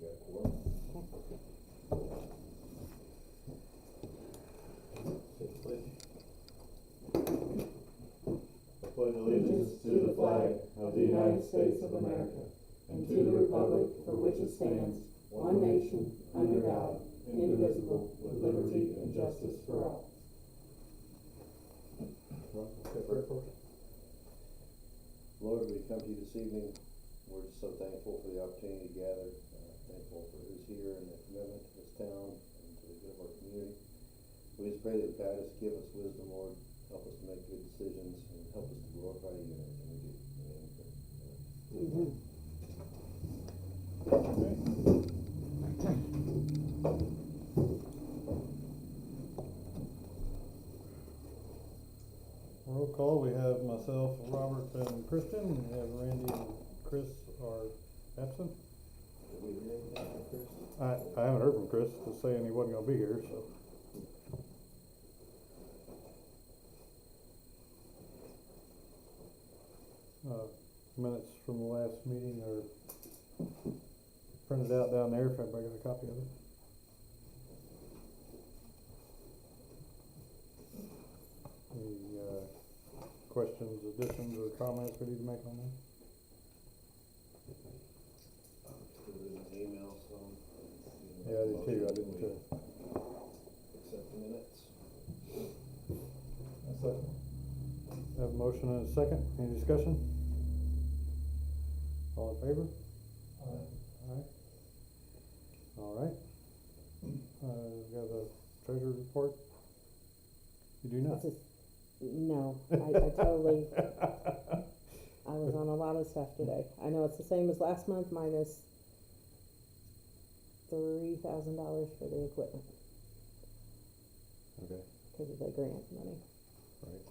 got a quorum. I pledge allegiance to the flag of the United States of America and to the republic for which it stands, one nation, under God, indivisible, with liberty and justice for all. Lord, we come to you this evening. We're just so thankful for the opportunity to gather, thankful for who's here and their commitment to this town and to the good of our community. We just pray that you guide us, give us wisdom, Lord, help us to make good decisions, and help us to glorify you in everything we do. Amen. Roll call, we have myself, Robert, and Christian. We have Randy and Chris are absent. Did we hear anything from Chris? I haven't heard from Chris, just saying he wasn't gonna be here, so. Minutes from the last meeting are printed out down there if everybody got a copy of it. Any questions, additions, or comments we need to make on that? Put it in an email, so. Yeah, I did too, I didn't too. Accept the minutes. Have a motion and a second, any discussion? All in favor? Aye. Alright. We got a treasurer's report? You do not? No, I totally, I was on a lot of stuff today. I know it's the same as last month minus $3,000 for the equipment. Okay. Cause of the grant money. Right.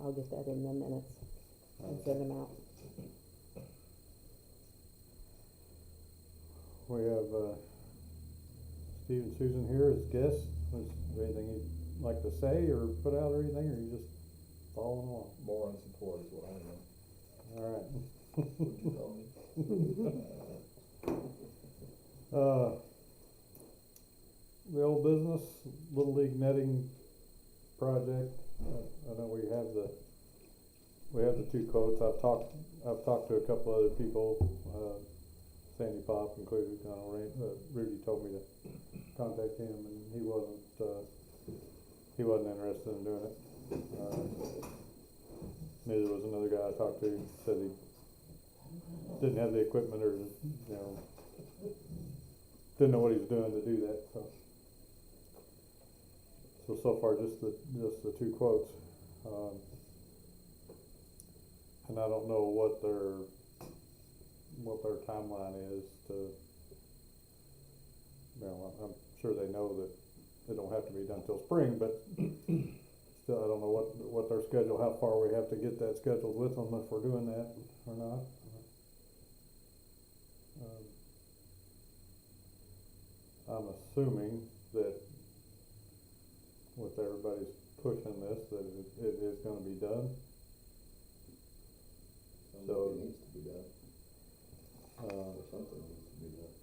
I'll get that in the minutes and send them out. We have, Steve and Susan here as guests. Is there anything you'd like to say or put out or anything, or you just following along? More on support is what I know. Alright. What'd you call me? The old business, Little League netting project, I know we have the two quotes. I've talked to a couple other people, Sandy Pop included. I know Rudy told me to contact him, and he wasn't interested in doing it. Neither was another guy I talked to. Said he didn't have the equipment, or didn't know what he was doing to do that. So far just the two quotes, and I don't know what their timeline is to. I'm sure they know that they don't have to be done till spring, but still I don't know what their schedule, how far we have to get that scheduled with them if we're doing that or not. I'm assuming that with everybody's pushing this, that it is gonna be done. So it needs to be done. Uh, Or something needs to be done.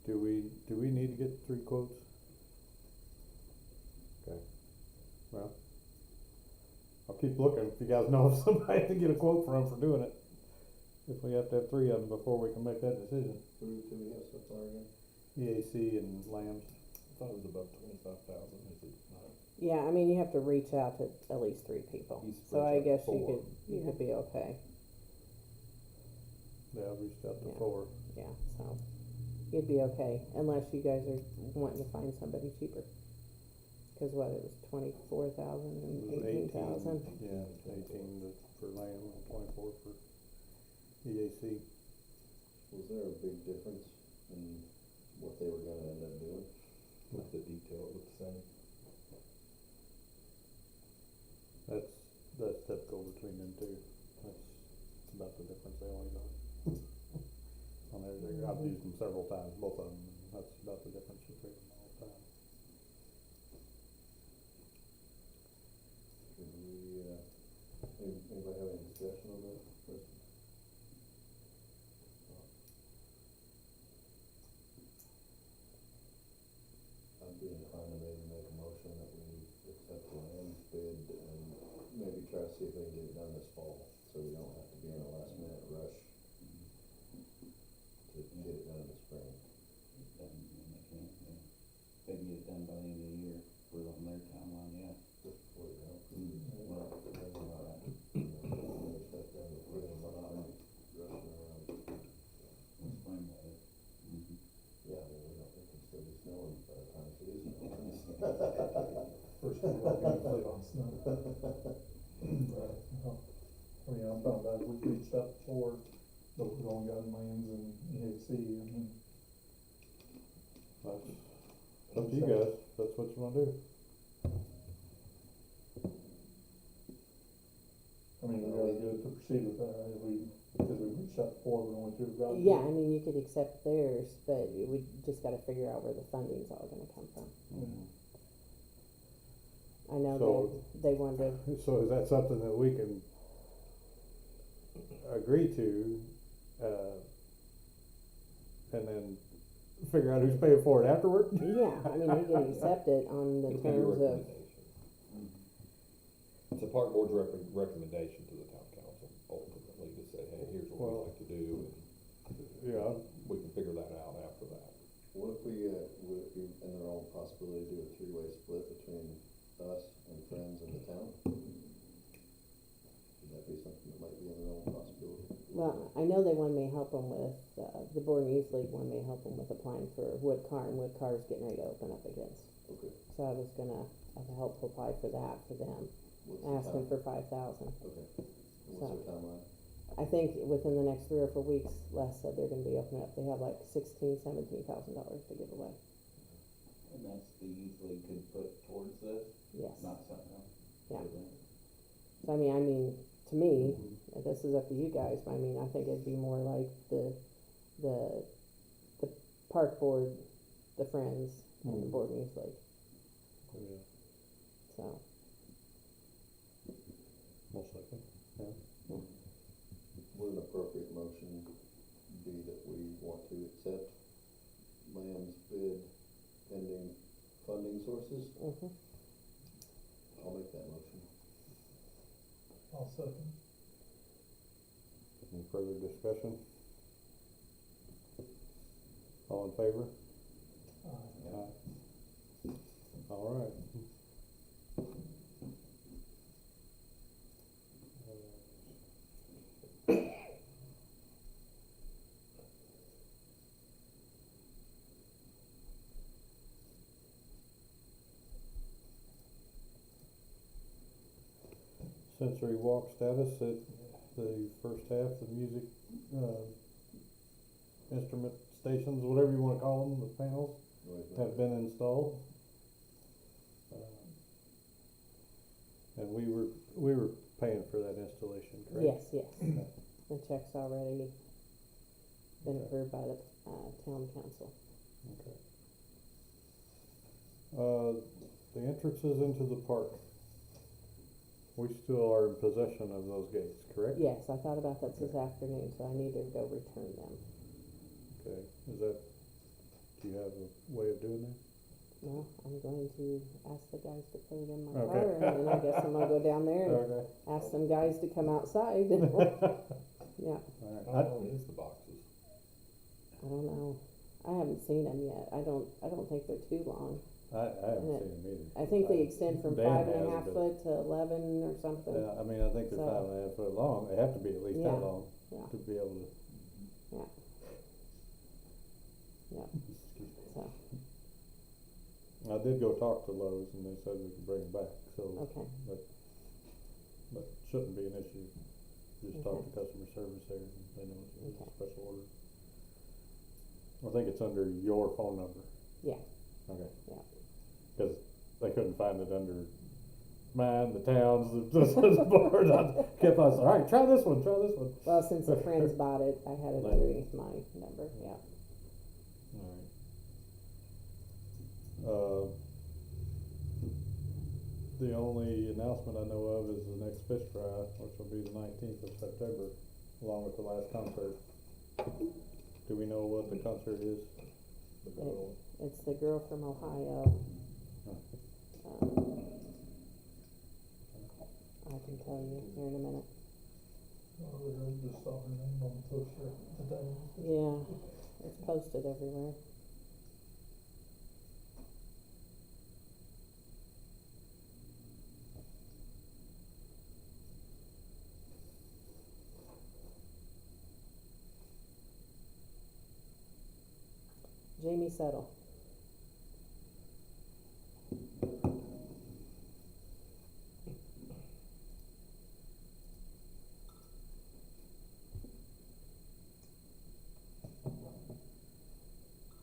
Do we need to get 3 quotes? Okay. Well, I'll keep looking if you guys know of somebody to get a quote from for doing it. If we have to have 3 of them before we can make that decision. Who do we have so far again? EAC and Lambs. I thought it was above 25,000, is it not? Yeah, I mean, you have to reach out to at least 3 people. So I guess you could be okay. Yeah, I reached out to Yeah. 4. Yeah, so you'd be okay unless you guys are wanting to find somebody cheaper. Cause what, it was 24,000 and 18,000. Yeah, 18 for Lamb and 24 for EAC. Was there a big difference in what they were gonna end up doing? With the detail, it looked the same. That's typical between them two. That's about the difference they always are. On there, I've used them several times, both of them. That's about the difference between them all the time. Should we, anybody have any discussion on that? be inclined to maybe make a motion that we accept the land's bid and maybe try to see if we can get it done this fall, so we don't have to be in a last minute rush to get it done in the spring. Done when they can, yeah. They can get it done by the end of the year, we're on their timeline, yeah. Just before you know, Well, maybe not, finish that done before then, we're not rushing around. spring weather. Yeah, I mean, we don't, it can still be snowing by the time it is snowing. First thing we're gonna play on snow. Right, well, I mean, I'm talking about, we reached out before, but we've only got lands and EAC, I mean. That's up to you guys, if that's what you wanna do. I mean, we gotta do it to proceed with that, right, because we reached out before, we only two got. Yeah, I mean, you could accept theirs, but we just gotta figure out where the funding's all gonna come from. I know So- they wanted to, So is that something that we can agree to, and then figure out who's paying for it afterward? yeah, I mean, you can accept it on the It'll be your terms of, recommendation. It's a park board's recommendation to the town council, ultimately, to say, hey, here's what we'd like to do, Yeah, and we can figure that out after that. What if we, would it be in their own possibility to do a three-way split between us and Friends and the town? Would that be something that might be in their own possibility? well, I know they wanted me to help them with, the Borden Youth League wanted me to help them with applying for Wood Car, and Wood Car's getting ready to open up against. Okay, So I was gonna, help apply for that for them, what's the asking time? for 5,000. Okay, and what's So- their timeline? I think within the next 3 or 4 weeks, Les said they're gonna be opening up, they have like $17,000 to give away, And that's the youth league could put towards this, yes. not something else. Yeah. So I mean, to me, this is up to you guys, but I mean, I think it'd be more like the park board, the Friends, and the Borden Youth League, yeah, so. most likely, yeah. Would an appropriate motion be that we want to accept Lamb's bid pending funding sources? Mhm. I'll make that motion. I'll second. Any further discussion? All in favor? All right. Sensory walk status at the first half, the music, instrument stations, whatever you wanna call them, the panels have been installed. And we were paying for that installation, correct? Yes, the check's already been Okay. approved by the, town council. Okay. The entrances into the park, we still are in possession of those gates, correct? Yes, I thought about that this afternoon, so I need to go return them. Okay, do you have a way of doing that? No, I'm going to ask the guys to put it in my Okay. car, and then I guess I'm gonna go down there and Okay. ask some guys to come outside. Yeah, Alright, How long is the boxes? I don't know. I haven't seen them yet. I don't think they're too long. I haven't And seen them either. I think they extend from Dan 5.5 has, but- foot to 11 or something. Yeah, I mean, I think they're So- 5.5 foot long, they have to be at least Yeah. that long Yeah. to be able to. Yeah. So, I did go talk to Lowe's and they said we could bring them back, so, okay, but shouldn't be an issue. Just talk Okay. to customer service there and they know it's a Okay. special order. I think it's under your phone number. Yeah. Okay. Yeah. Cause they couldn't find it under mine, the towns, the board, I kept on saying, alright, try this one. well, since the Friends bought it, I had it Right. underneath my number, yeah. Alright. The only announcement I know of is the next fish fry, which will be the 19th of September, along with the last concert. Do we know what the concert is? It's the girl from Ohio, I can tell you here in a minute. Just saw her name on the poster today. Yeah, it's posted everywhere. Jamie Settle.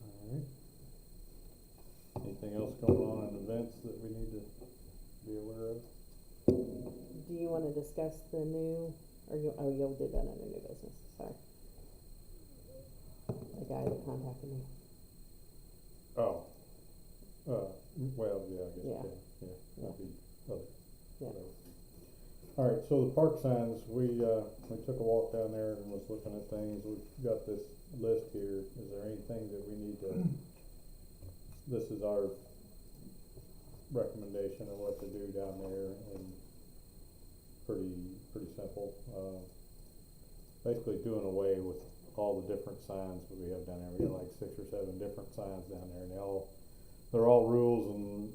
Alright. Anything else going on in events that we need to be aware of? Do you wanna discuss the new, or you'll do that under new business, sorry. The guy that contacted me. Oh, well, yeah, I guess, Yeah. yeah, that'd be other. Yeah. whatever. Alright, so the park signs, we took a walk down there and was looking at things, we've got this list here, is there anything that we need to, this is our recommendation of what to do down there, and pretty simple, basically doing away with all the different signs that we have down there, we got like 6 or 7 different signs down there, and they're all rules and,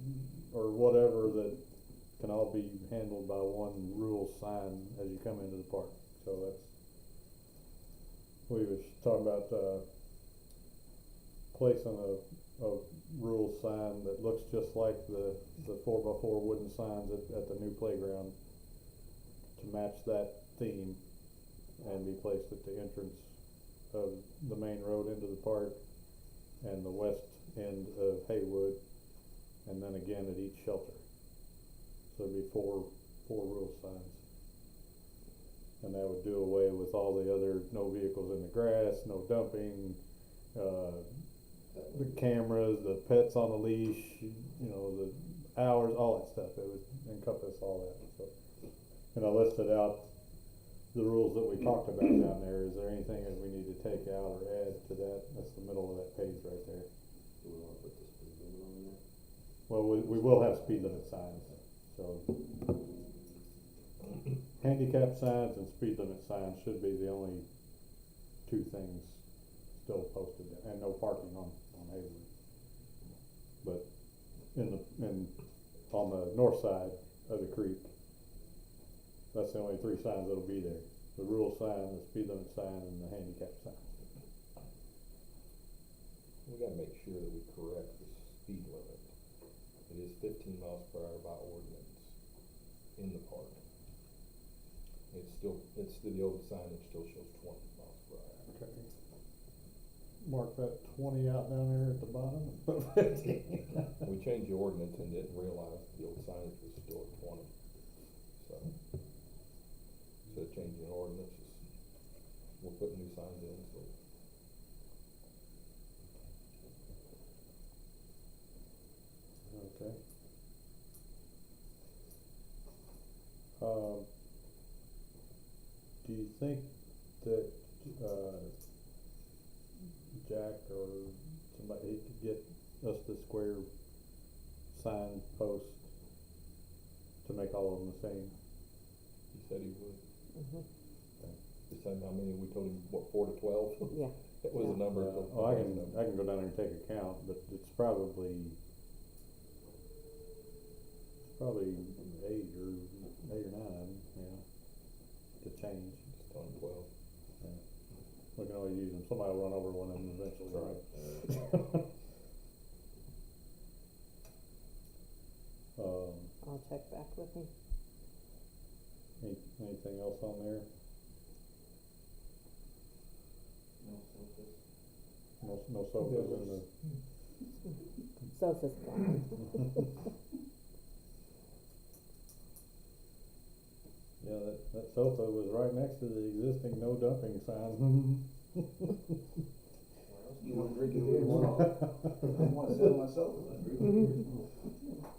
or whatever, that can all be handled by one rule sign as you come into the park, so that's, we was talking about, placing a rule sign that looks just like the 4x4 wooden signs at the new playground, to match that theme, and be placed at the entrance of the main road into the park and the west end of Haywood, and then again at each shelter. So it'd be four rule signs. And that would do away with all the other no vehicles in the grass, no dumping, the cameras, the pets on the leash, you know, the hours, all that stuff. It would encompass all that, so. And I listed out the rules that we talked about down there. Is there anything that we need to take out or add to that? That's the middle of that page right there. Do we wanna put the speed limit on there? Well, we will have speed limit signs, so. Handicap signs and speed limit signs should be the only 2 things still posted there, and no parking on Haywood. But on the north side of the creek, that's the only 3 signs that'll be there. The rule sign, the speed limit sign, and the handicap sign. We gotta make sure that we correct the speed limit. It is 15 miles per hour by ordinance in the park. It's the old sign that still shows 20 miles per hour. Okay. Mark that 20 out down there at the bottom. 15. We changed the ordinance and didn't realize the old signage was still at 20. So, instead of changing the ordinance, we'll put new signs in, so. Okay. Do you think that, Jack or somebody could get us the square sign post to make all of them the same? He said he would. Mhm. The same, how many, we told him, what, 4 to 12? Yeah. That was the number. Oh, I can go down there and take a count, but it's probably 8 or 9, yeah, to change. Just tell him 12. Yeah. We can always use them, somebody will run over one of them eventually, right? I'll check back with him. Anything else on there? No sofas in the. Sofa's gone. Yeah, that sofa was right next to the existing no dumping sign. You wanna drink it if you want. I wanna sell my sofa, I drink it.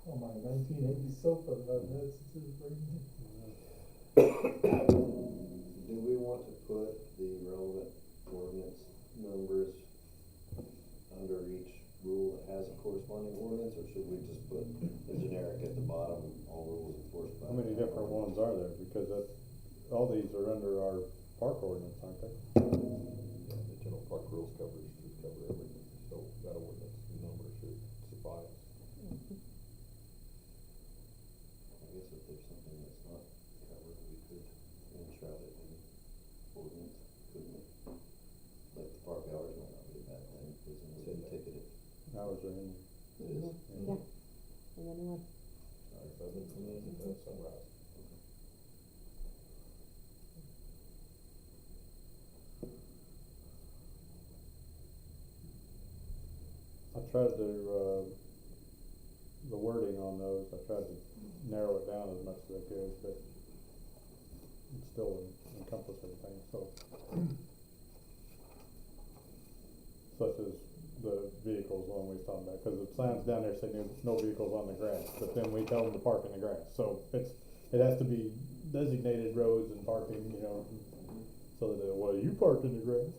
Oh my 1980s sofa that that's Do we want to put the relevant ordinance numbers under each rule that has a corresponding corresponding ordinance, or should we just put the generic at the bottom, all rules enforced by? How many different ones are there? Because that's, all these are under our park ordinance, aren't they? Yeah, the general park rules should cover everything, so that ordinance number should suffice. I guess if there's something that's not covered, we could enshroud it in ordinance, couldn't we? Like the park hours might not be a bad thing, because then we can ticket it. Hours are in. It is. Yeah, and then one. Sorry. 7 to noon to sunrise. I tried to, the wording on those, I tried to narrow it down as much as I could, but it still encompass everything, so. Such as the vehicles one we was talking about, cause the signs down there say no vehicles on the grass, but then we tell them to park in the grass, so it has to be designated roads and parking, you know, so that, well, you parked in the grass.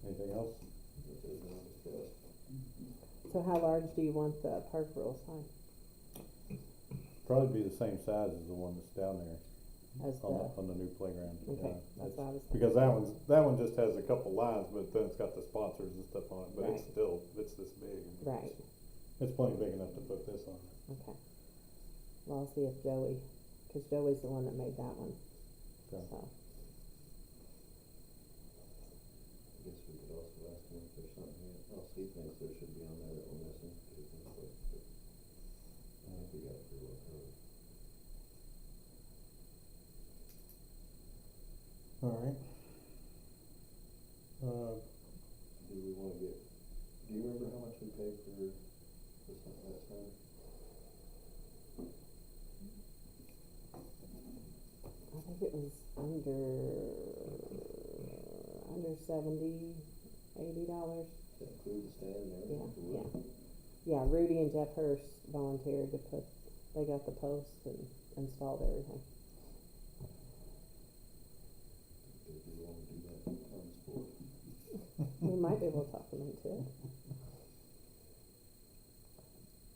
Anything else? If there's no discussed. So how large do you want the park rule sign? Probably be the same size as the one that's down there As on the new playground. okay, Yeah, that's it's- what I was thinking. Because that one just has a couple lines, but then it's got the sponsors and stuff on it, but it's Right. still, it's this big. I mean, Right. It's plenty big enough to put this on. Okay. Well, I'll see if Joey, cause Joey's the one that made that one, Okay. so. I guess we could also ask him if there's something else he thinks there should be on there that we're missing, get his input, but I think we got it pretty well covered. Alright. Do we wanna do you remember how much we paid for this, that sign? I think it was under $70-80. Does that include the stand and Yeah, everything? yeah. Yeah, Rudy and Jeff Hurst volunteered to they got the posts and installed everything. Do we wanna do that on the sport? We might be able to talk them into it.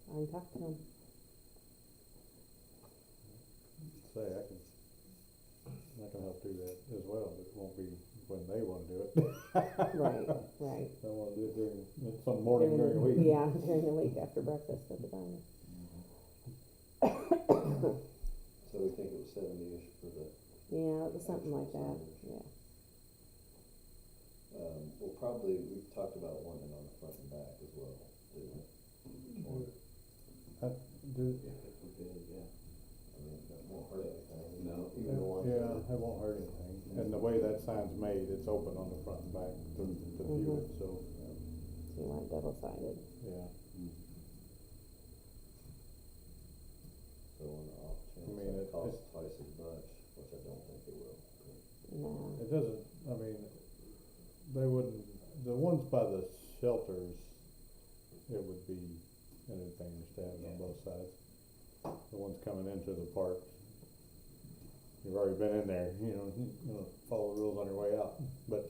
I can talk to them. Say, I can help do that as well, but it won't be when they wanna do it. Right, right. They wanna do it during, some morning during the week. Yeah, during the week after breakfast at the diner. So we think it was 70-ish for the, Yeah, it was something like that, Actual yeah. we'll probably, we've talked about one on the front and back as well, didn't we? If we could, yeah. I mean, that won't hurt anything. No. Even the ones Yeah, that- it won't hurt anything, and the way that sign's made, it's open on the front and back to view it, so, So you want double-sided. yeah. So on the off chance I mean, that it- costs twice as much, which I don't think it will. No. It doesn't, I mean, they wouldn't, the ones by the shelters, it would be an advantage to have it on both sides. The ones coming into the park, you've already been in there, you know, follow the rules on your way out, but,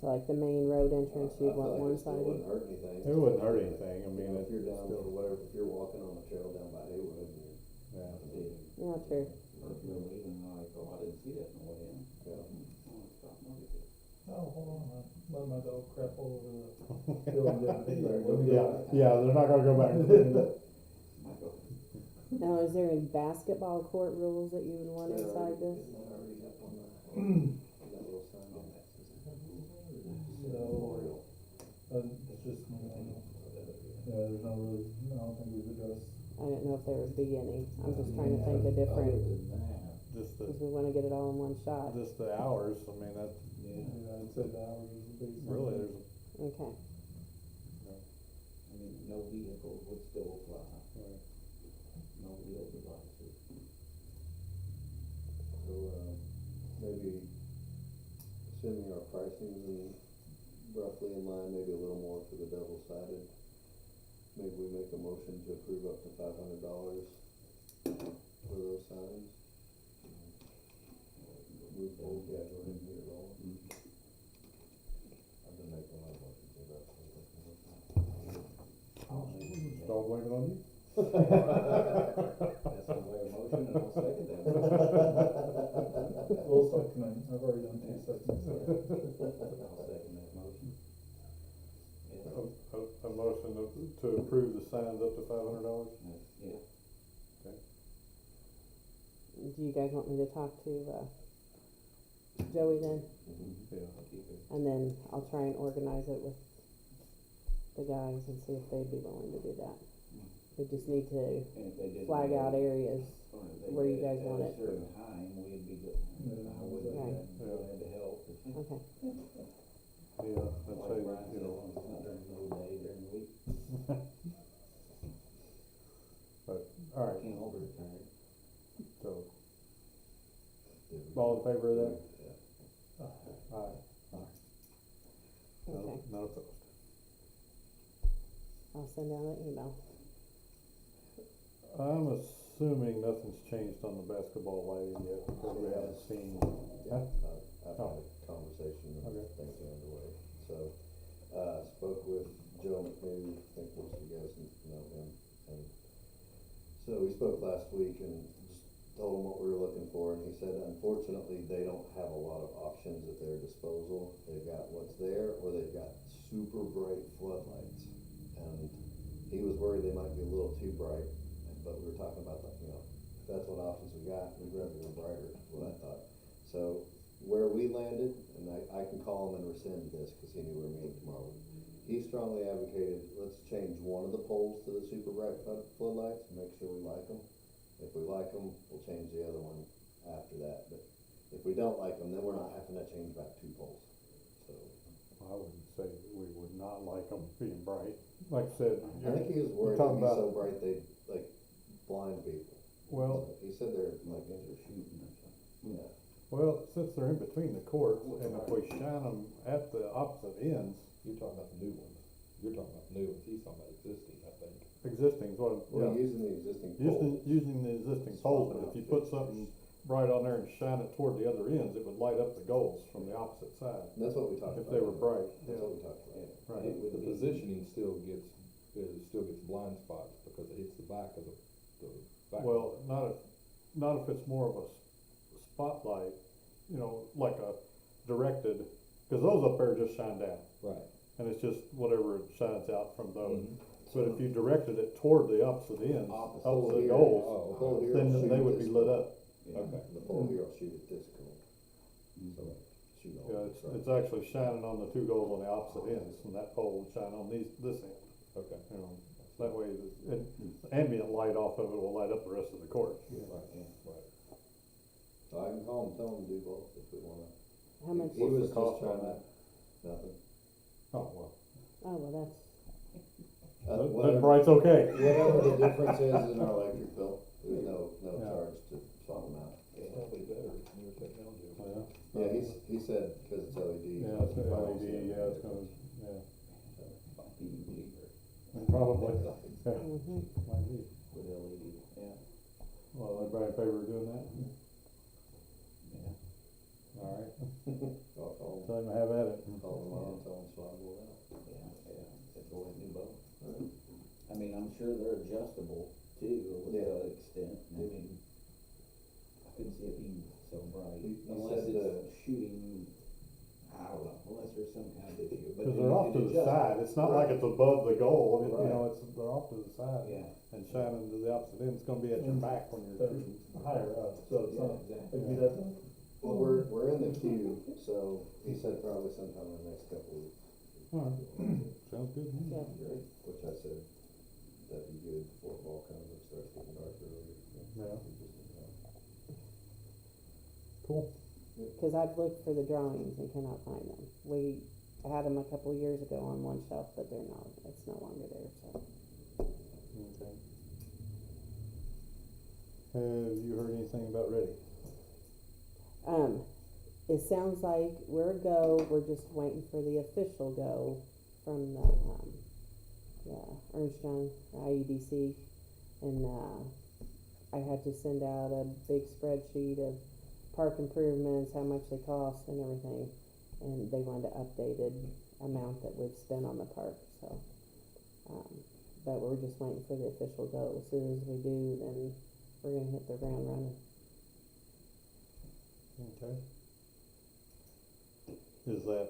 So like the main road entrance, I you'd feel want like it still one-sided? wouldn't hurt anything. it wouldn't hurt anything, I You mean, know, it if you're down still, for whatever, if you're walking on the trail down by Haywood and you're, yeah. Yeah, true. Or if you're leaving, like, oh, I didn't see that on the way in. yeah. Oh, stop, look at it. Oh, hold on, I let my dog crap all over the building down there. Yeah, they're not gonna go back and clean it up. Michael. Now, is there any basketball court rules that you would want inside this? Isn't that already up on that little sign? So, Memorial. it's just, yeah, there's no really, I don't think we've addressed. I didn't know if there would be any. I'm just trying to think of Other different, than that, Just because we wanna get it all in one shot. just the hours, I mean, that, Yeah, I'd say the hours is the biggest thing. really, there's, Okay. I mean, no vehicles would still apply, no wheel devices. So, maybe assuming our pricing's in roughly in line, maybe a little more for the double-sided, maybe we make a motion to approve up to $500 for those signs. Move forward, yeah, go ahead and get it rolling. I've been making a lot of motions about Don't blame it on you. That sounds like a motion, and I'll second that motion. We'll second it, I've already done 2 seconds. I'll second that motion. Yeah, A motion to approve the signs up to $500? yeah. Do you guys want me to talk to, Joey then? Yeah. I'll keep it. And then I'll try and organize it with the guys and see if they'd be willing to do that. We just need to And if they didn't. flag out areas. Or if they where you did guys want at it. a certain time, we'd be good, I would be Right. glad to help. Okay. Yeah, I'd say, Like Brian you said, know, it's not during the middle day, during the week, alright, can't hold it tired. so, it. all in favor of that? Yeah. Aye. Okay. Not opposed. I'll send out an email. I'm assuming nothing's changed on the basketball lighting yet, because we haven't seen, Yeah, huh? I've had a conversation and Okay. things are underway. So, spoke with Joe McNew, I think most of you guys know him. And so we spoke last week and just told him what we were looking for, and he said unfortunately they don't have a lot of options at their disposal. They've got what's there, or they've got super bright floodlights. And he was worried they might be a little too bright, but we were talking about that, you know, if that's what options we got, we'd rather go brighter, is what I thought. So where we landed, and I can call him and rescind this, cause he knew we were meeting tomorrow. He strongly advocated, let's change one of the poles to the super bright floodlights, and make sure we like them. If we like them, we'll change the other one after that, but if we don't like them, then we're not having to change back 2 poles, so. I wouldn't say that we would not like them being bright, like I said. I think he was worried talking they'd be about- so bright they'd, like, blind people. Well, So he said they're like, They're shooting or something. yeah. well, since they're in between the courts, and if we shine them at the opposite ends, You're talking about the new ones, you're talking about the new ones, he's talking about existing, I think. existing is what, Well, yeah. using the existing poles. Using the existing poles, but if you put something bright on there and shine it toward the other ends, it would light up the goals from the opposite side, And that's what we talked about. if they were bright, That's yeah. what we talked about. Right. It would The be- positioning still gets blind spots because it hits the back of the back. Well, not if it's more of a spotlight, you know, like a directed, cause those up there just shine down, Right. and it's just whatever shines out from those. Mhm. But if you directed it toward the opposite ends, Opposite opposite here. goals, Oh, The pole okay. here then will shoot they at would this be lit goal. up. Yeah. Okay. The pole here will shoot at this goal. So, shoot all Yeah, the it's, trucks. it's actually shining on the 2 goals on the opposite ends, and that pole would shine on this end, Okay. you know. That way, the ambient light off of it will light up the rest of the court. Right, Right. So I can call him, tell him to do both if we wanna. How much? He What's the was just cost trying on to, nothing. Oh, well, Oh, well, that's, then Whatever, bright's okay. whatever the difference is in our electric bill, there's no Yeah. charge to swap them out. It's probably better, it's newer technology. Yeah. Yeah, he said, cause it's LED. Yeah, it's an probably LED, see yeah, it. it's gonna, yeah, Might be cheaper probably, yeah, mhm. might be. with LED, yeah, Well, everybody in favor of doing that? yeah, Alright, I'll call him, tell him to have at it. call him tomorrow, tell him swap them out. it's always new both. I mean, I'm sure they're adjustable too, with Yeah. the extent, I mean, I couldn't see it being so bright, He unless said it's shooting, I don't know, unless there's some kind of issue, but. Cause you they're off to can the adjust side, it. it's not like it's above the goal, you Right. know, it's, they're off to the side. Yeah. And shining to the opposite end, it's gonna be at your back when you're They're shooting. higher up, so it's Yeah, not, exactly. it'd be that time. Well, we're in the queue, so he said probably sometime in the next couple of weeks. Alright, sounds good to me. Yeah. Great, which I said, that'd be good before fall comes, it starts getting dark early. Yeah. Cool. Cause I've looked for the drawings and cannot find them. We had them a couple years ago on one shelf, but they're not, it's no longer there, so. Okay. Have you heard anything about Ready? It sounds like we're a go, we're just waiting for the official go from the, Ernst Young, IEDC, and, I had to send out a big spreadsheet of park improvements, how much they cost and everything, and they wanted an updated amount that we've spent on the park, so, but we're just waiting for the official go. As soon as we do, then we're gonna hit the ground running. Okay. Is that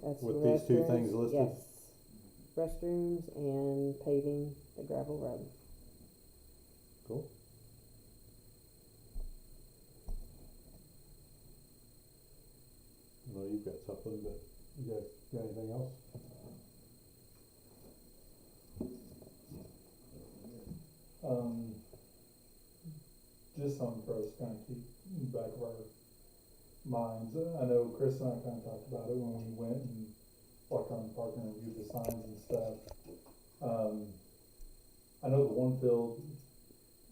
That's with the these two restrooms, things listed? yes. Restrooms and paving the gravel road. Cool. I know you've got something, but you guys got anything else? Just something for us to kind of keep in the back of our minds. I know Chris and I kind of talked about it when we went and walked on the park and reviewed the signs and stuff. I know the one field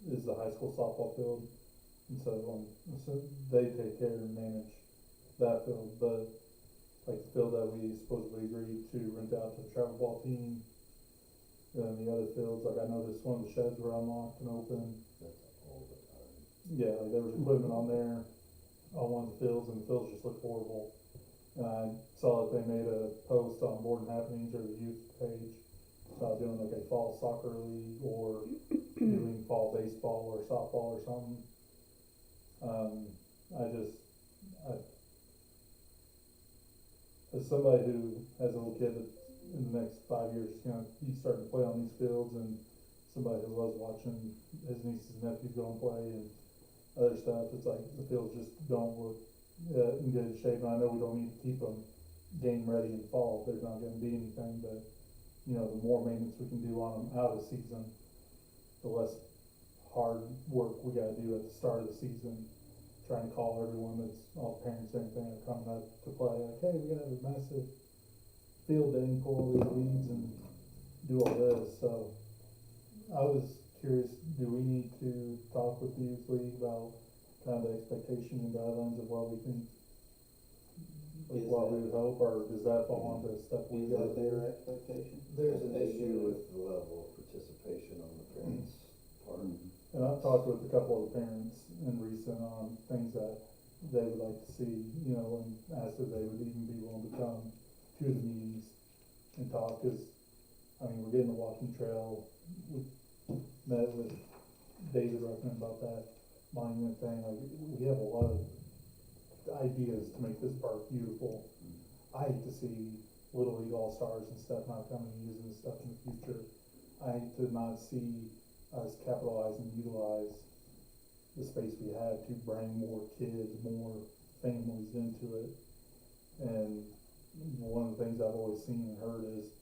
is the high school softball field, and so they take care and manage that field, but like the field that we supposedly agreed to rent out to the travel ball team, and the other fields, like I noticed one of the sheds were unlocked and open. That's all the time. Yeah, like there was equipment on there, on one of the fields, and the fields just looked horrible. And I saw that they made a post on Borden Happenings or the youth page about doing like a fall soccer league or doing fall baseball or softball or something. As somebody who has a little kid that in the next 5 years is gonna be starting to play on these fields, and somebody who loves watching his nieces and nephews go and play and other stuff, it's like the fields just don't look in good shape. And I know we don't need to keep them game ready in fall if there's not gonna be anything, but you know, the more maintenance we can do on them out of the season, the less hard work we gotta do at the start of the season, trying to call everyone that's, all the parents and everything are coming up to play, like, hey, we gotta have a massive field day and pull all these weeds and do all this. So I was curious, do we need to talk with the youth league about kind of the expectations and guidelines of what we think, like what we would hope, or does that fall onto stuff we Is gotta that do? their expectation? There's an They issue do with the level of participation on the parents' part. And I've talked with a couple of the parents in recent on things that they would like to see, you know, and asked if they would even be willing to come to the meetings and talk, cause, I mean, we're getting the walking trail. We met with David Ruckman about that monument thing, like, we have a lot of ideas to make this park beautiful. I hate to see Little League All-Stars and stuff not coming and using this stuff in the future. I hate to not see us capitalize and utilize the space we have to bring more kids, more families into it. And one of the things I've always seen and heard is,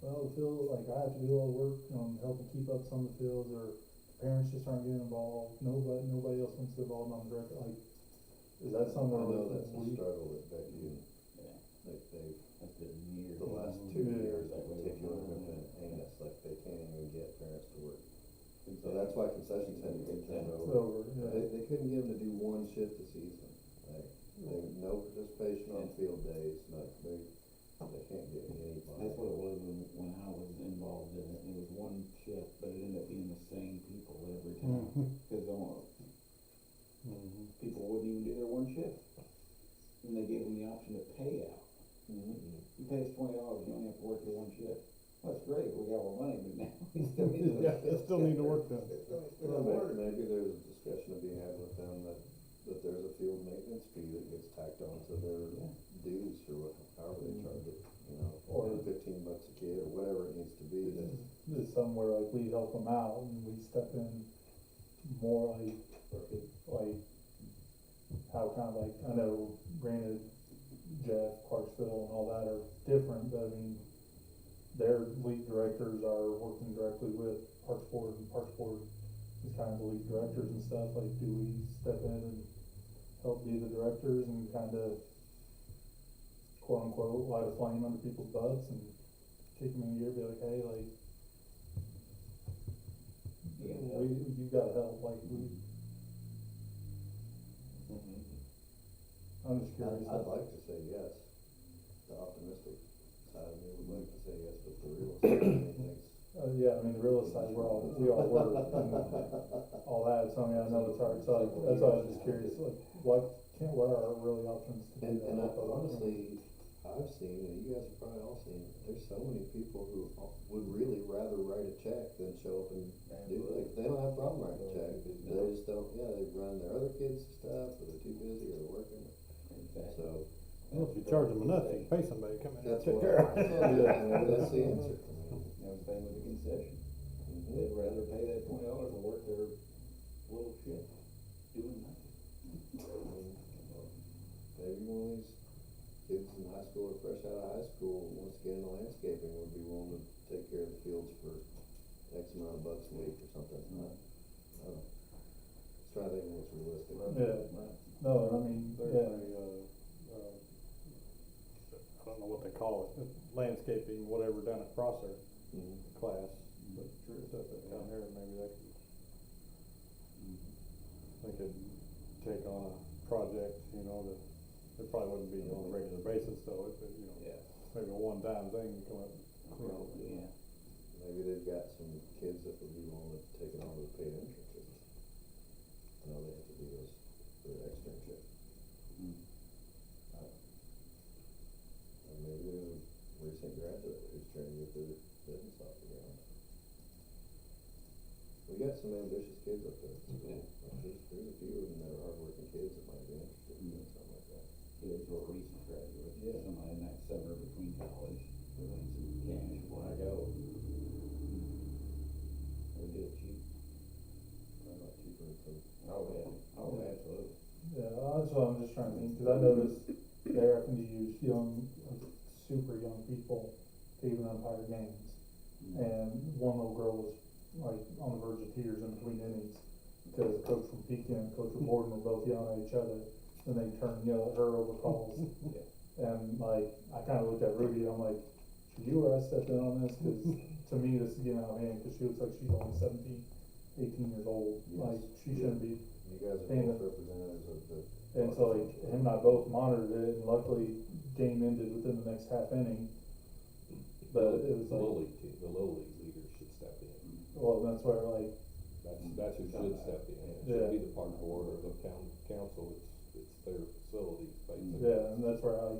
well, the field, like, I have to do all the work on helping keep up some of the fields, or the parents just aren't getting involved, nobody else wants to get involved on the direct, like, is that something I know that that's a we? struggle that Becky and, Yeah, like, they've, that's been years. the last Yeah. 2 years in particular have been heinous, like, they can't even get parents to work. So that's why concessions had to get turned It's over. over, yeah. They couldn't get them to do one shift a season, like, no participation on field days, they can't get anybody. That's what it was when I was involved in it. It was one shift, but it ended up being the same people every time. Cause people wouldn't even do their one shift. And they gave them the option to pay out. You pay us $20, you only have to work your one shift. That's great, we got our money, but now we still need to. Yeah, they still need to work done. Well, maybe there's a discussion to be had with them that there's a field maintenance fee that gets tacked onto their dues or however they charge it, you know, Or- $15 a kid or whatever it needs to be, that, Is somewhere like we help them out and we step in more like how kind of like, I know granted Jeff, Clarksville and all that are different, but I mean, their league directors are working directly with Parks Board, and Parks Board is kind of the league directors and stuff, like, do we step in and help be the directors and kind of quote unquote light a flame under people's butts and kick them in the ear, be like, hey, like, you gotta help, like, I'm just curious. I'd like to say yes, the optimistic side of me would like to say yes, but the real side of me yeah, I mean, the realist side, we all work and all that, so I mean, I know it's hard, so like, that's why I was just curious, like, what are our really options to do that? And I honestly, I've seen, and you guys have probably all seen, there's so many people who would really rather write a check than show up and do, like, they don't have a problem writing a check. They just don't, yeah, they run their other kids' stuff, or they're too busy, or they're working, so. Well, if you charge them enough, you can pay somebody to come in and That's take what, care of it. that's the answer. You know, same with the concession. Mhm. They'd rather pay that $20 to work their little shift doing nothing. Maybe one of these kids in high school or fresh out of high school wants to get into landscaping, would be willing to take care of the fields for X amount of bucks a week or something. I don't know. Let's try to think of what's realistic. Yeah, no, I mean, There's yeah, I don't know what they call it, landscaping, whatever, down at Prosser Mhm. class, but stuff down here, maybe they could take on a project, you know, that, it probably wouldn't be on a regular basis though, if it, you know, Yeah. maybe a one-time thing, you come up, you know. Yeah. Maybe they've got some kids that would be willing to take it on with paid internships. No, they have to do this for an externship. Or maybe there's a recent graduate who's trying to get their business off the ground. We got some ambitious kids up there at school. Like, there's a few of them that are hardworking kids that might be interested in doing something like that. Kids who are recent graduates, Yeah. somebody in that summer between college, doing some cash before I go. We do it cheap. Probably not cheaper than some. Oh, yeah, oh, absolutely. yeah, that's what I'm just trying to think, cause I noticed they're having to use super young people to even umpire games. And one little girl was like on the verge of tears in between innings, because the coach from Pekin and coach from Borden were both yelling at each other, and they turned and yelled at her over calls. And like, I kinda looked at Ruby, I'm like, should you or I step in on this, cause to me, this is getting out of hand, cause she looks like she's only 17, 18 years old, like, she shouldn't be. You guys are And both representatives of the. And so like, him and I both monitored it, and luckily, game ended within the next half inning. But it was The like, Little League team, the Little League leaders should step in. well, that's where like, That's who should step in. It Yeah. should be the park board or the council, it's their facilities, basically. yeah, and that's where I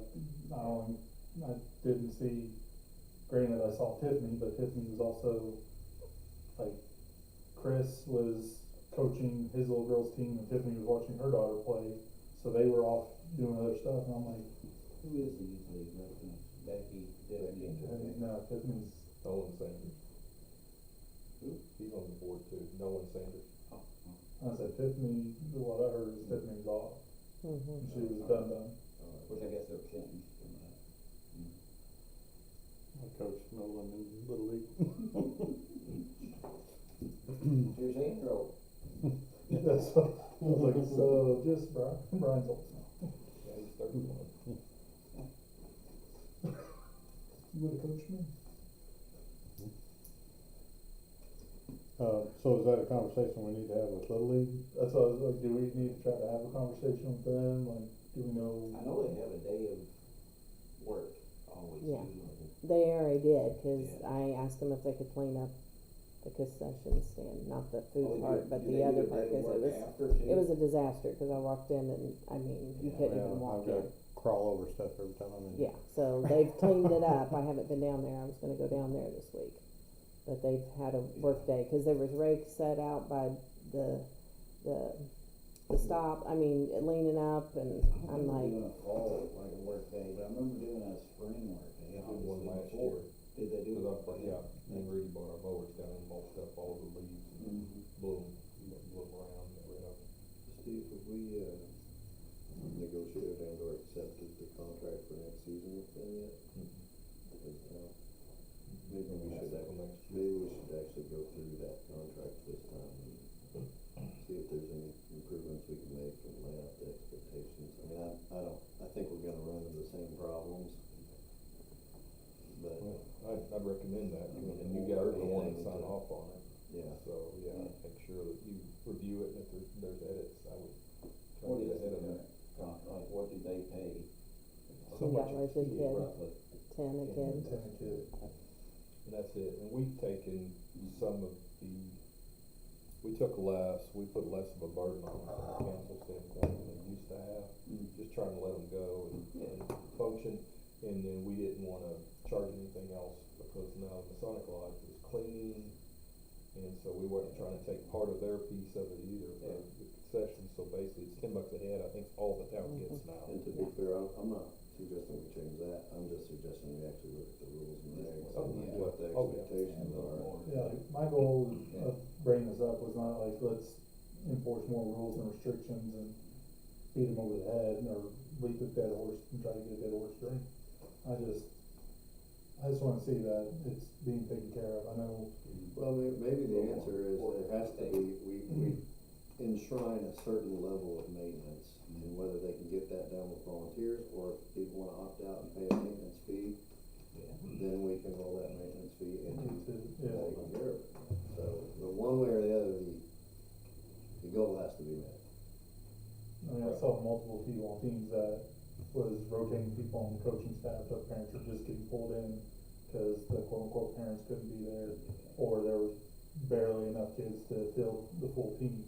didn't see, granted I saw Tiffany, but Tiffany was also, like, Chris was coaching his little girl's team and Tiffany was watching her daughter play, so they were off doing other stuff, and I'm like, Who is the youth league president? Becky, Tiffany, no, Tiffany's, Nolan Sanders. Who? He's on the board too, Nolan Sanders. I said Tiffany, what I heard is Tiffany's off, Mm-hmm. and she was done. Which I guess they're sentenced from that. I coached Nolan in Little League. Here's Andrew. That's what, I was like, so just Brian's old. Yeah, he's 31. You would've coached me? So is that a conversation we need to have with Little League? That's what I was like, do we need to try to have a conversation with them, like, do we know? I know they have a day of work always. Yeah. usually. They already did, cause Yeah. I asked them if they could clean up the concession stand, not the Oh, food they part, do- but do the they other do a part, day of cause work after too? it was a disaster, cause I walked in and, I mean, you Yeah. couldn't even walk in. Crawl over stuff every time I'm in. Yeah, so they've cleaned it up, I haven't been down there, I was gonna go down there this week. But they've had a work day, cause there was rakes set out by the stop, I mean, leaning up, and I'm I like, remember doing a fall, like a work day, but I remember doing a spring work day, They did one obviously, last before. year. Did they do? Cause yeah, me and Rudy brought our mowers down and mulched up all the leaves and blew them around, got rid of them. Steve, have we, negotiated and or accepted the contract for next season with them yet? Because, maybe we That's should till actually, next year. maybe we should actually go through that contract this time and see if there's any improvements we can make and lay out the expectations. I mean, I think we're gonna run into the same problems. But, Well, I'd recommend that, I mean, and you guys are the one that anything sign to- off on it, yeah, so, yeah, make sure that you review it, and if there's edits, I would try What to is get ahead the of it. like, what did they pay? $10 a kid, Roughly. 10 a kid. 10 kid. And that's it, and we've taken some of the, we took less, we put less of a burden on them from a council standpoint than they used to have, just trying to let them go and function, and then we didn't wanna charge anything else, because now Masonic Lodge was cleaning, and so we wasn't trying to take part of their piece of it either, for the concessions, so basically it's $10 a head, I think is all the town gets now. And to be clear, I'm not suggesting we change that, I'm just suggesting we actually look at the rules and regs Oh, and yeah. what the Oh, yeah. expectations are. Yeah, my goal of bringing this up was not like, let's enforce more rules and restrictions and beat them over the head, or leap a dead horse and try to get a dead horse drink. I just wanna see that it's being taken care of. I know, Well, maybe the answer is there has to be, we enshrine a certain level of maintenance, and whether they can get that done with volunteers, or if people wanna opt out and pay a maintenance fee, then we can roll that maintenance fee into yeah, taking care of it. So, but one way or the other, the goal has to be met. I mean, I saw multiple people on teams that was rotating people on the coaching staff, so parents were just getting pulled in because the quote-unquote parents couldn't be there, or there was barely enough kids to fill the full team.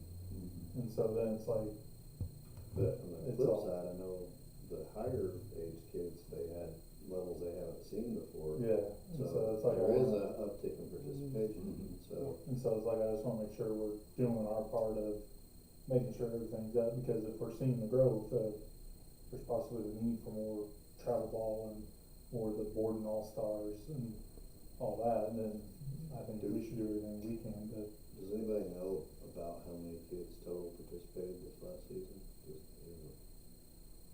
And so then it's like, But on the It's flip all- side, I know the higher age kids, they had levels they haven't seen before. yeah, and so it's like, There is a uptick in participation, so. and so it's like, I just wanna make sure we're doing our part of making sure everything's up, because if we're seeing the growth of, there's possibly the need for more travel ball and more of the Borden All-Stars and all that, then I think we should do everything we can to. Does anybody know about how many kids total participated this last season? Just,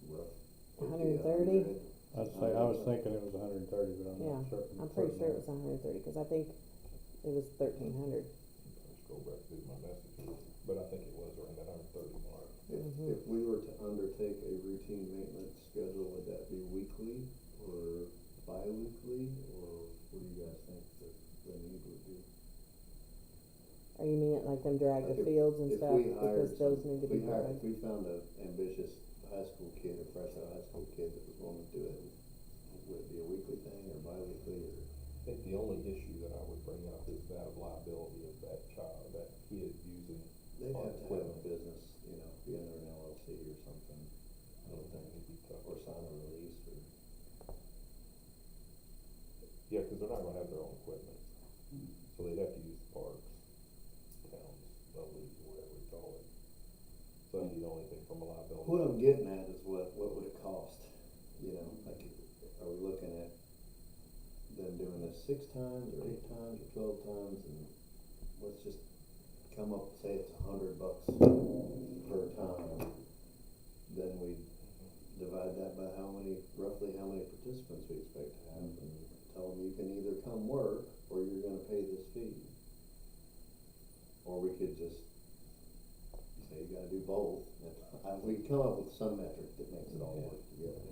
rough. 130? I'd say, I was thinking it was 130, but I'm Yeah, not certain. I'm pretty sure it was 130, cause I think it was 1,300. Let's go back through my messages, but I think it was around that 130 mark. If we were to undertake a routine maintenance schedule, would that be weekly or bi-weekly, or what do you guys think the need would be? Are you meaning like them drag the Like fields and If stuff, we hired because those need to be if dragged? we found a ambitious high school kid, a fresh out of high school kid that was willing to do it, would it be a weekly thing or bi-weekly, or? I think the only issue that I would bring up is that of liability of that child, that kid using, They'd On have to have a equipment. business, be under an LLC or something, I don't think it'd be tough. or sign a release, or. Yeah, cause they're not gonna have their own equipment, so they'd have to use the parks, towns, league, whatever you call it. So that'd be the only thing from a liability. What I'm getting at is what would it cost, like, are we looking at them doing this 6 times, or 8 times, or 12 times, and let's just come up, say it's $100 per time, then we divide that by roughly how many participants we expect to have, and tell them you can either come work, or you're gonna pay this fee. Or we could just say you gotta do both, we come up with some metric that makes it all work together.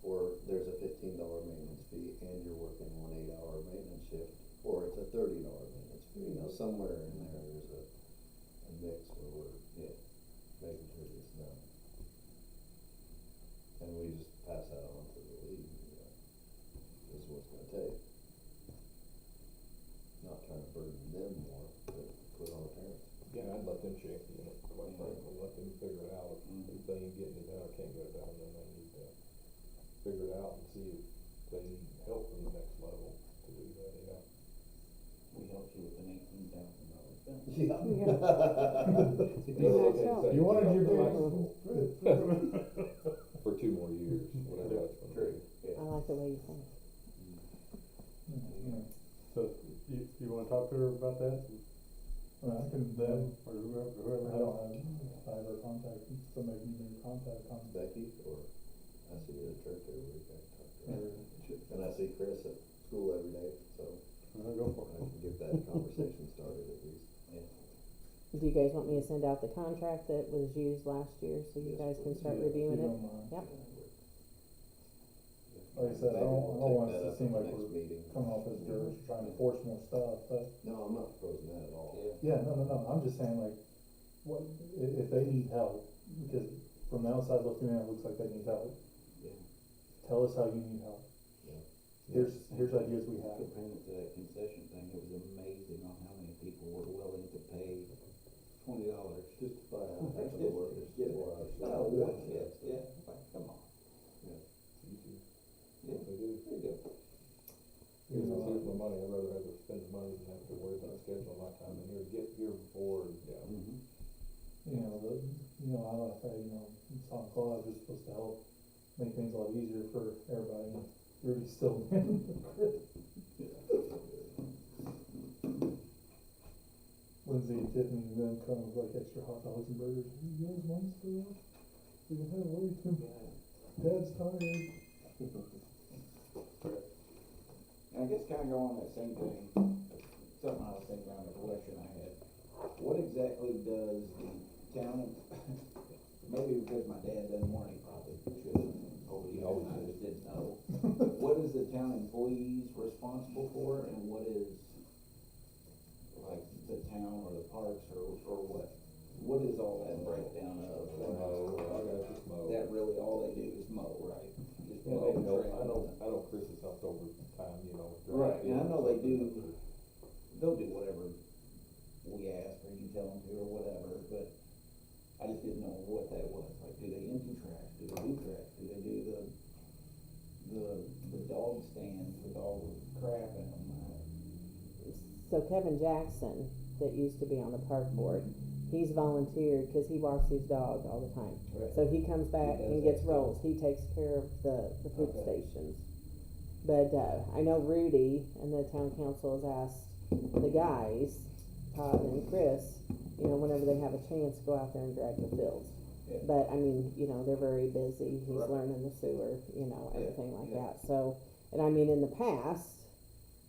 Or there's a $15 maintenance fee, and you're working 1 8-hour maintenance shift, or it's a $30 maintenance fee, somewhere in there, there's a mix where we're, making sure it's done. And we just pass that on to the league, this is what it's gonna take. Not trying to burden them more, but put it on the parents. Yeah, I'd let them champion it, quite frankly, let them figure it out, if they ain't getting it done or can't get it done, then they need to figure it out and see if they need help from the next level to do that, We helped you with an $18,000 bill. Yeah. You wanted your For 2 more years, whatever that's gonna be. I like the way you think. Yeah. So, you wanna talk to her about that? I can, then, Or whoever I else? don't have her contact, somebody can give me contact on. Becky, or I see you at church every week, I talk to her. Or- And I see Chris at school every day, so Go for I can get that conversation started at least. Do you guys want me to send out the contract that was used last year, so you Yes, guys can please. start Yeah, if reviewing you it? don't mind. Yep. Like I said, I Maybe don't we'll want take us to that up seem at the like next we're meeting. coming off as jerks, trying to force more stuff, but, No, I'm not proposing that at all. yeah, no, I'm just saying like, what, if they need help, because from the outside looking in, it looks like they need help. Yeah. Tell us how you need help. here's ideas we have. Comparing it to that concession thing, it was amazing on how many people were willing to pay $20. Just to buy a half an Just hour, to just get 4 hours. Oh, one shift, yeah, like, come on. Easier. Yeah, They do. there you go. Here's my money, I'd rather have to spend the money than have to worry about scheduling my time in here, get here before, and, yeah. Mm-hmm. I like that, Sonic Claus is supposed to help make things a lot easier for everybody. Rudy's still in. Lindsay and Tiffany then come with like extra hot dogs and burgers. You guys want stuff? We can have way too bad. Dad's tired. And I guess kind of go on that same thing, something I was thinking on a question I had. What exactly does the town, maybe because my dad doesn't want any profit, should have over the years, I just didn't know. What is the town employees responsible for, and what is, like, the town or the parks or what? What is all that breakdown of? I got just mow. That really all they do is mow, right? Just Yeah, mow maybe and help, trim. I know Chris has helped over time, Right, and I know they do, they'll do whatever we ask or you tell them to or whatever, but I just didn't know what that was. Like, do they empty trash? Do they do trash? Do they do the dog stands with all the crap in them? So Kevin Jackson, that used to be on the park board, he's volunteered, cause he walks his dog all the time. Right. So he comes back He does and gets that rolls, he takes care of the poop Okay. stations. But, I know Rudy and the town council has asked the guys, Todd and Chris, whenever they have a chance, go out there and drag the fields. Yeah. But, I mean, they're very busy, he's Right. learning the sewer, everything like yeah. that, so, and I mean, in the past,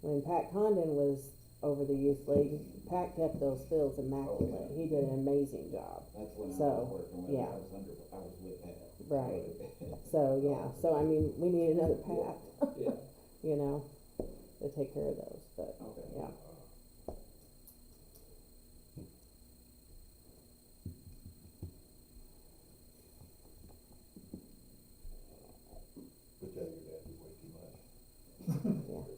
when Pat Condon was over the youth league, Pat kept those fields immaculate, he did an amazing job. That's when I So, was working with, yeah. I was with Pat. Right. So, yeah, so I mean, we need another Pat, Yeah, to take care of those, but, okay. yeah. But yeah, your dad did way too much.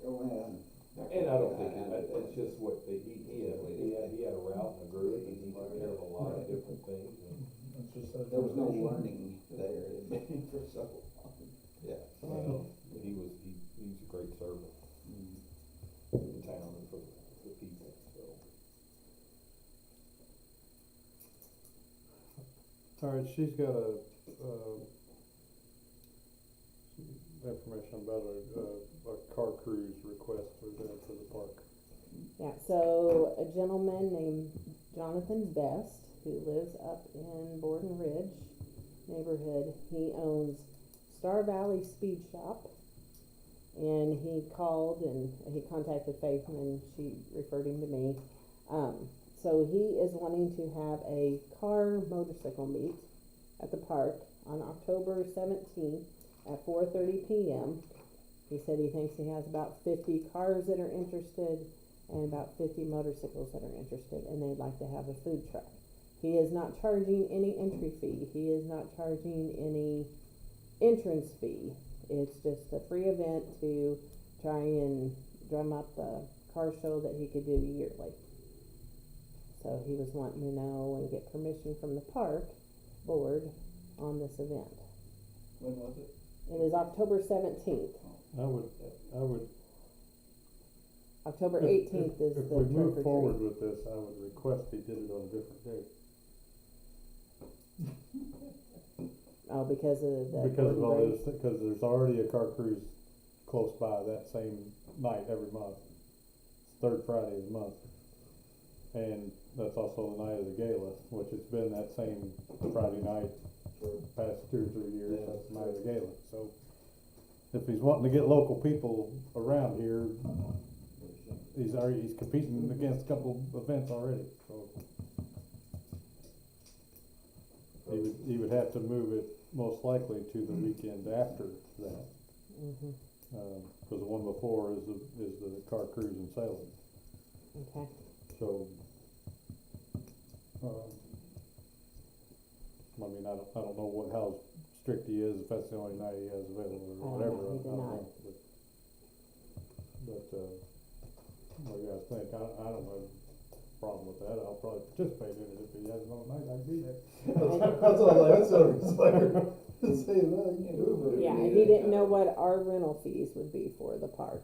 Oh, yeah. And I don't think, it's just what, he had a route and a groove, and he took care of a lot of different things, and It's just that There was no generation. learning there, it had been for so long, yeah. he was a great servant Mm. for the town and for the people, so. Alright, she's got information about a car cruise request for the park. Yeah, so a gentleman named Jonathan Best, who lives up in Borden Ridge neighborhood, he owns Star Valley Speed Shop. And he called and he contacted Faith and she referred him to me. So he is wanting to have a car motorcycle meet at the park on October 17th at 4:30 p.m. He said he thinks he has about 50 cars that are interested and about 50 motorcycles that are interested, and they'd like to have a food truck. He is not charging any entry fee. He is not charging any entrance fee. It's just a free event to try and drum up a car show that he could do yearly. So he was wanting to know and get permission from the park board on this event. When was it? It is October 17th. I would. October If- 18th is the If we trunk move or forward treat. with this, I would request he did it on a different day. Oh, because of the. Because of all Borden this, because there's already a car cruise close by that same night every month. It's third Friday of the month. And that's also the night of the gala, which it's been that same Friday night for the past 2 or 3 years, Yeah. that's the night of the gala, so. If he's wanting to get local people around here, he's competing against a couple events already, so. He would have to move it most likely to the weekend after that. Mhm. Cause the one before is the car cruise in Salem, Okay. so. I mean, I don't know how strict he is, if that's the only night he has available I or don't know, whatever. he did I don't not. know, but But, what do you guys think? I don't have a problem with that. I'll probably participate in it if he has it all night. I'd be there. That's all that sounds like. Say, well, you can do it. Yeah, he didn't know what our rental fees would be for the park.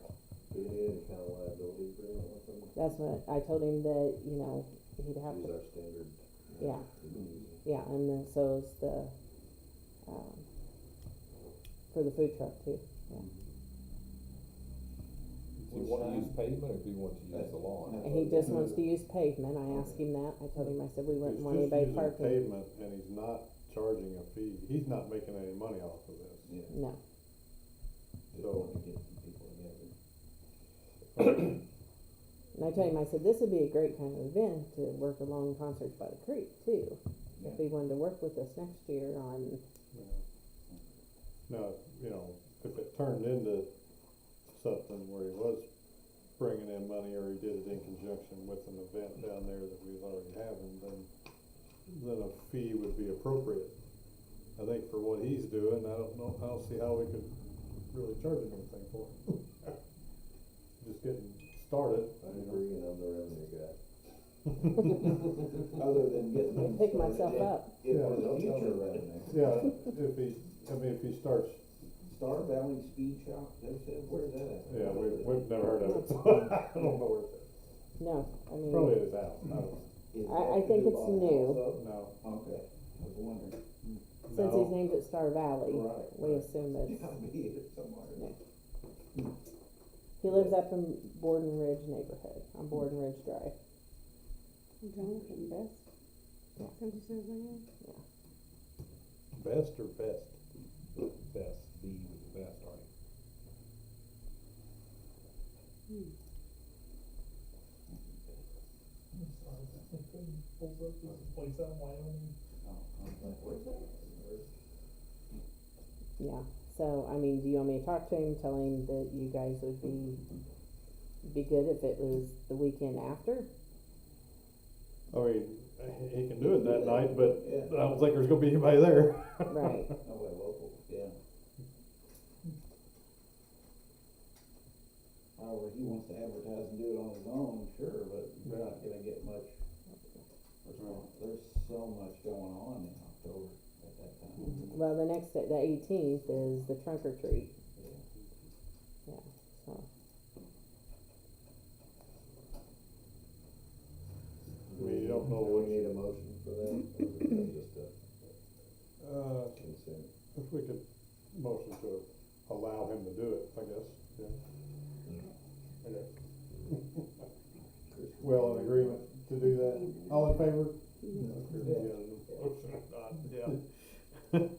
Do you need any kind of liability agreement with them? That's what, I told him that, you know, he'd have Use to, our standard. Yeah. we've been using. yeah, and then so is the, for the food truck too. Do you wanna use pavement or do you want to use the lawn? And he just wants to use pavement, I asked him that, I told him, I said, we wouldn't want He's anybody just using parking. pavement and he's not charging a fee. He's not making any money off of this. Yeah, No, just So- wanted to get some people together. and I told him, I said, this would be a great kind of event to work along Concerts by the Creek too. If he wanted to work with us next year on, Now, you know, if it turned into something where he was bringing in money or he did it in conjunction with an event down there that we was already having, then a fee would be appropriate. I think for what he's doing, I don't see how we could really charge him anything for it. Just getting started. I agree, and I'm the revenue guy. Other than getting I them pick started myself in- up. in Yeah. for the future revenue. Yeah, if he starts, Star Valley Speed Shop, they said, where's that at? yeah, we've never heard of it, so I don't know where it's at. no, I mean. Probably at his house, I don't Is I that think the it's ball new. also? know. Okay, I was wondering. Since No. he's named it Star Valley, Right, we assume It's it's, gotta be it somewhere. Yeah. he lives up in Borden Ridge neighborhood, on Borden Ridge Drive. Jonathan Best? Yeah. Don't you say his name? Best or best? Best, B with the best, right? Pulls up this place out in Wyoming. Oh, okay. Where's that? Yeah, so, I mean, do you want me to talk to him, tell him that you guys would be good if it was the weekend after? I mean, he can do it that night, but Yeah. I don't think there's gonna be anybody there. Right, Nobody local, yeah. However, he wants to advertise and do it on his own, sure, but you're not gonna get much response. There's so much going on in October at that time. well, the next day, the 18th is the trunk or treat, Yeah. yeah, so, I mean, you don't know Do what we need a motion for that, or is it just a consent? if we could motion to allow him to do it, I guess, yeah. Okay. Well, in agreement to do that, all in favor? Yeah. Yeah. I think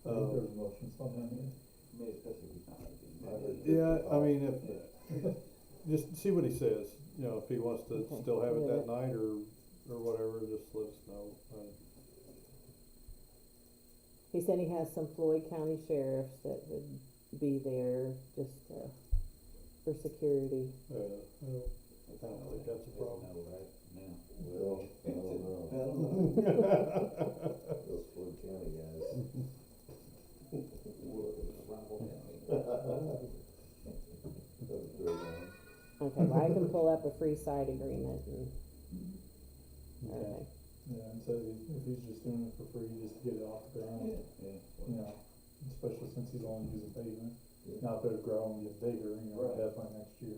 there's motions on that, yeah. I mean, especially if he's not making. Yeah, I mean, if, just see what he says, you know, if he wants to Okay. still have it Yeah. that night or whatever, just let us know. he said he has some Floyd County sheriffs that would be there just, for security. I don't think that's a problem. No, right now. Well, I don't know. I don't know. Those Ford County guys. Rival county. Those three guys. Okay, well, I can pull up a free side agreement and everything. Yeah, and so if he's just doing it for free, just to get it off the ground, Yeah. you know, especially since he's only using pavement. Yeah. Now if it'll grow and get bigger, you know, Right. definitely next year,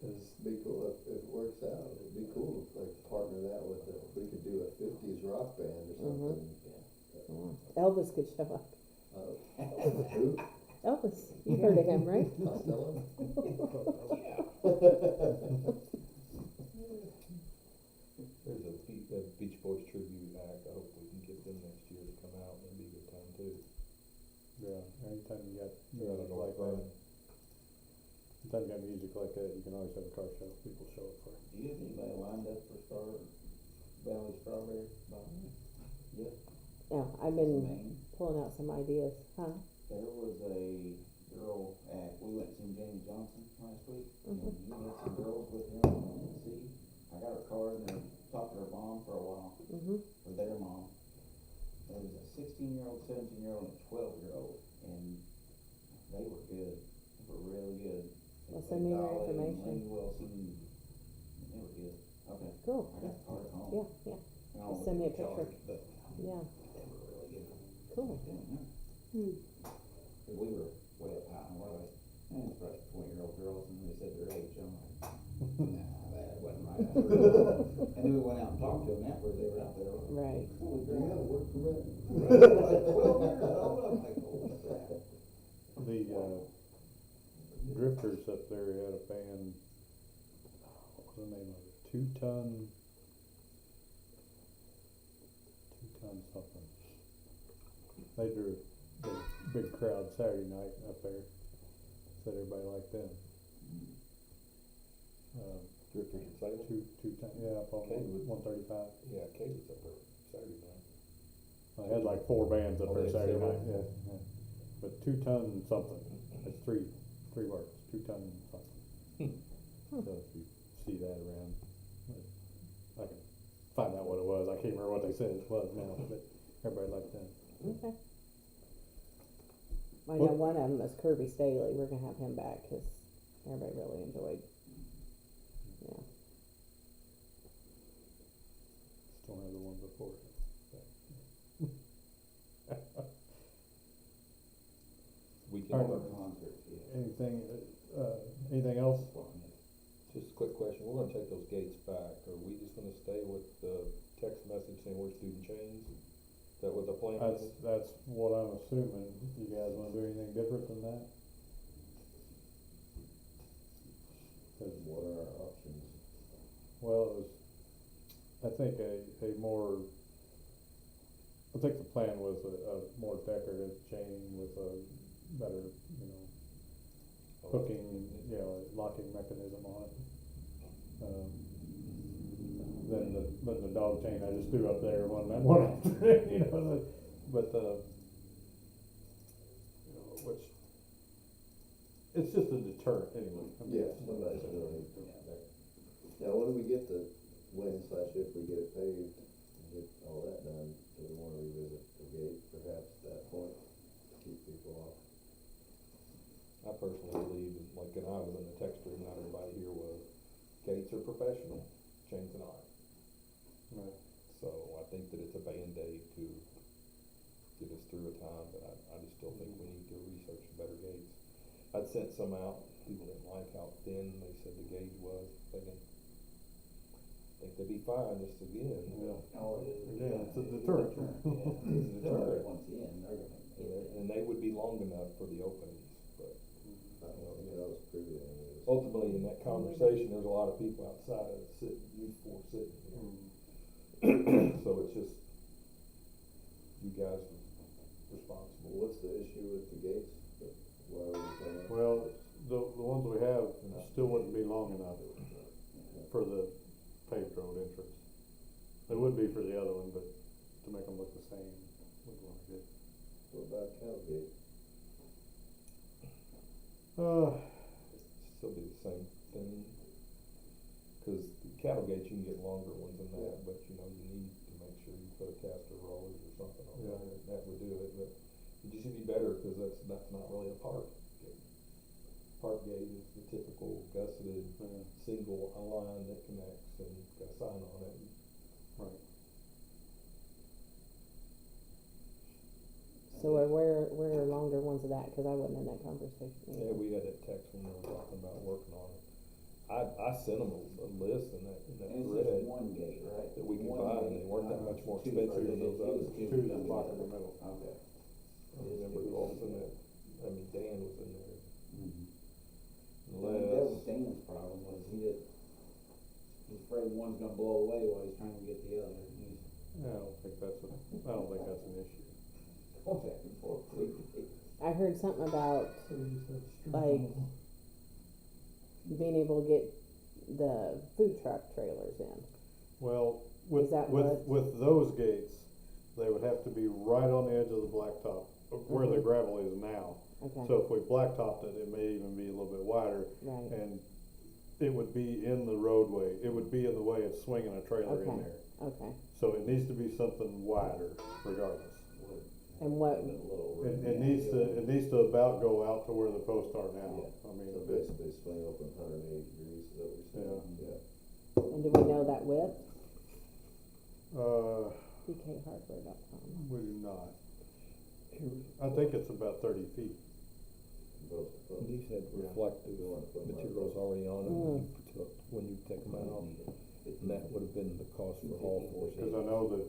cause, Be cool if it works out, it'd be cool if like partner that with if we could do a fifties rock band or something. Yeah. Elvis could show up. Who? Elvis, you've heard of him, right? Costello? There's a Beach Boys tribute act, I hope we can get them next year to come out, that'd be a good time too. Yeah, anytime you got They're out of music North like that, Bend. anytime you got music like that, you can always have a car show, people show up for it. Do you have anybody lined up for Star Valley Strawberry? Yes. Yeah, I've been Maine. pulling out some ideas, huh? There was a girl at, we went to see Jamie Johnson last week, and he had some girls with him on see. I got her card and I talked to her mom for a while, Mm-hmm. or their mom. There was a 16-year-old, 17-year-old, and a 12-year-old, and they were good. They were really good. Well, send me their Dolly and information. Lane Wilson, they were good. Okay. Cool, I got the card at home. yeah, yeah, I don't know what Send me they a picture. charged, but yeah, they were really good. cool. Hmm. Cause we were way up high, and we're like, it's probably 20-year-old girls, and they said their age, I'm like, nah, that wasn't right. And then we went out and talked to them after they were out there. Right. Holy crap. You got a work permit? Like 12 years old, I'm like, holy crap. The Drifters up there had a band, what was the name of it? Two ton something. They drew a big crowd Saturday night up there. Said everybody liked them. Drifters and Sailors? Two ton, yeah, up on Okay, with- 135. Yeah, Kate was up there Saturday night. I had like 4 bands up Oh, there they had Saturday several? night, yeah. But 2 ton something, it's three words, 2 ton something. So if you see that around, I can find out what it was, I can't remember what they said it was now, but everybody liked that. Okay. I know one of them is Kirby Staley, we're gonna have him back, cause everybody really enjoyed, yeah. Still have the one before. Weekend. Alright. Concerts, yeah. Anything else? Just a quick question, we're gonna take those gates back, are we just gonna stay with the text message saying we're student chains? Is that what the plan is? That's what I'm assuming, you guys wanna do anything different than that? What are our options? Well, it was, I think a more, I think the plan was a more decorative chain with a better, hooking, locking mechanism on it. Than the dog chain I just threw up there one after, but, which, it's just a deterrent anyway. I mean, Yeah, somebody's gonna need to. Now, when we get the if we get it paved, and get all that done, do we wanna revisit the gate perhaps at that point, to keep people off? I personally believe, like, and I was in the text room, not everybody here was, gates are professional, chains are not. Right. So I think that it's a Band-Aid to get us through a time, but I just still think we need to research better gates. I'd sent some out, people didn't like how thin they said the gauge was, thinking, think they'd be fine just again. Yeah. Oh, it is. Again, it's a deterrent. Yeah. It's a deterrent. Once in, they're gonna. And they would be long enough for the openings, but I don't think that was pretty, ultimately in that conversation, there's a lot of people outside youth force sitting here. So it's just, you guys are responsible. What's the issue with the gates? Why are we saying? Well, the ones we have still wouldn't be long enough for the paved road entrance. They would be for the other one, but to make them look the same, we'd wanna get. What about cattle gate? Still be the same thing. Cause the cattle gates, you can get longer ones than that, but you need to make sure you put a caster rollers or something on there, that would do it, but it just should be better, cause that's not really a park gate. Park gate is the typical gusseted, single line that connects and got a sign on it. Right. So where are longer ones of that, cause I wasn't in that conversation Yeah, either. we had that text when they were talking about working on it. I sent them a list in that And it's thread just one gate, right? that we could One buy, and gate, they weren't that not much more two, expensive or than those it was others. two Two done block in together. the middle. Okay. I don't remember who else was in there. I mean, Dan was in there. Well, that was Dan's problem, was he's afraid one's gonna blow away while he's trying to get the other. I don't think that's an issue. Going back and forth. I heard something about So you just have to string Like- all of them. being able to get the food truck trailers in. Well, Is that what- with those gates, they would have to be right on the edge of the blacktop, where the Mhm. gravel is now. Okay, So if we blacktopped it, it may even be a little bit wider, right, and it would be in the roadway, it would be in the way of swinging a trailer in Okay. there. okay, So it needs to be something wider regardless. And what, Even a little It room. it needs to about go out to where the posts are now. Yeah. I mean, So basically swing open 180 degrees, is that what you're saying? Yeah. and do we know that width? uh, DKHardware.com. we do not. I think it's about 30 feet. Both, both. These had Yeah. reflective We wanna put them on materials both. already on them Mm. when you took, when you take them out, and that would have been the cost for all four. Cause I know that,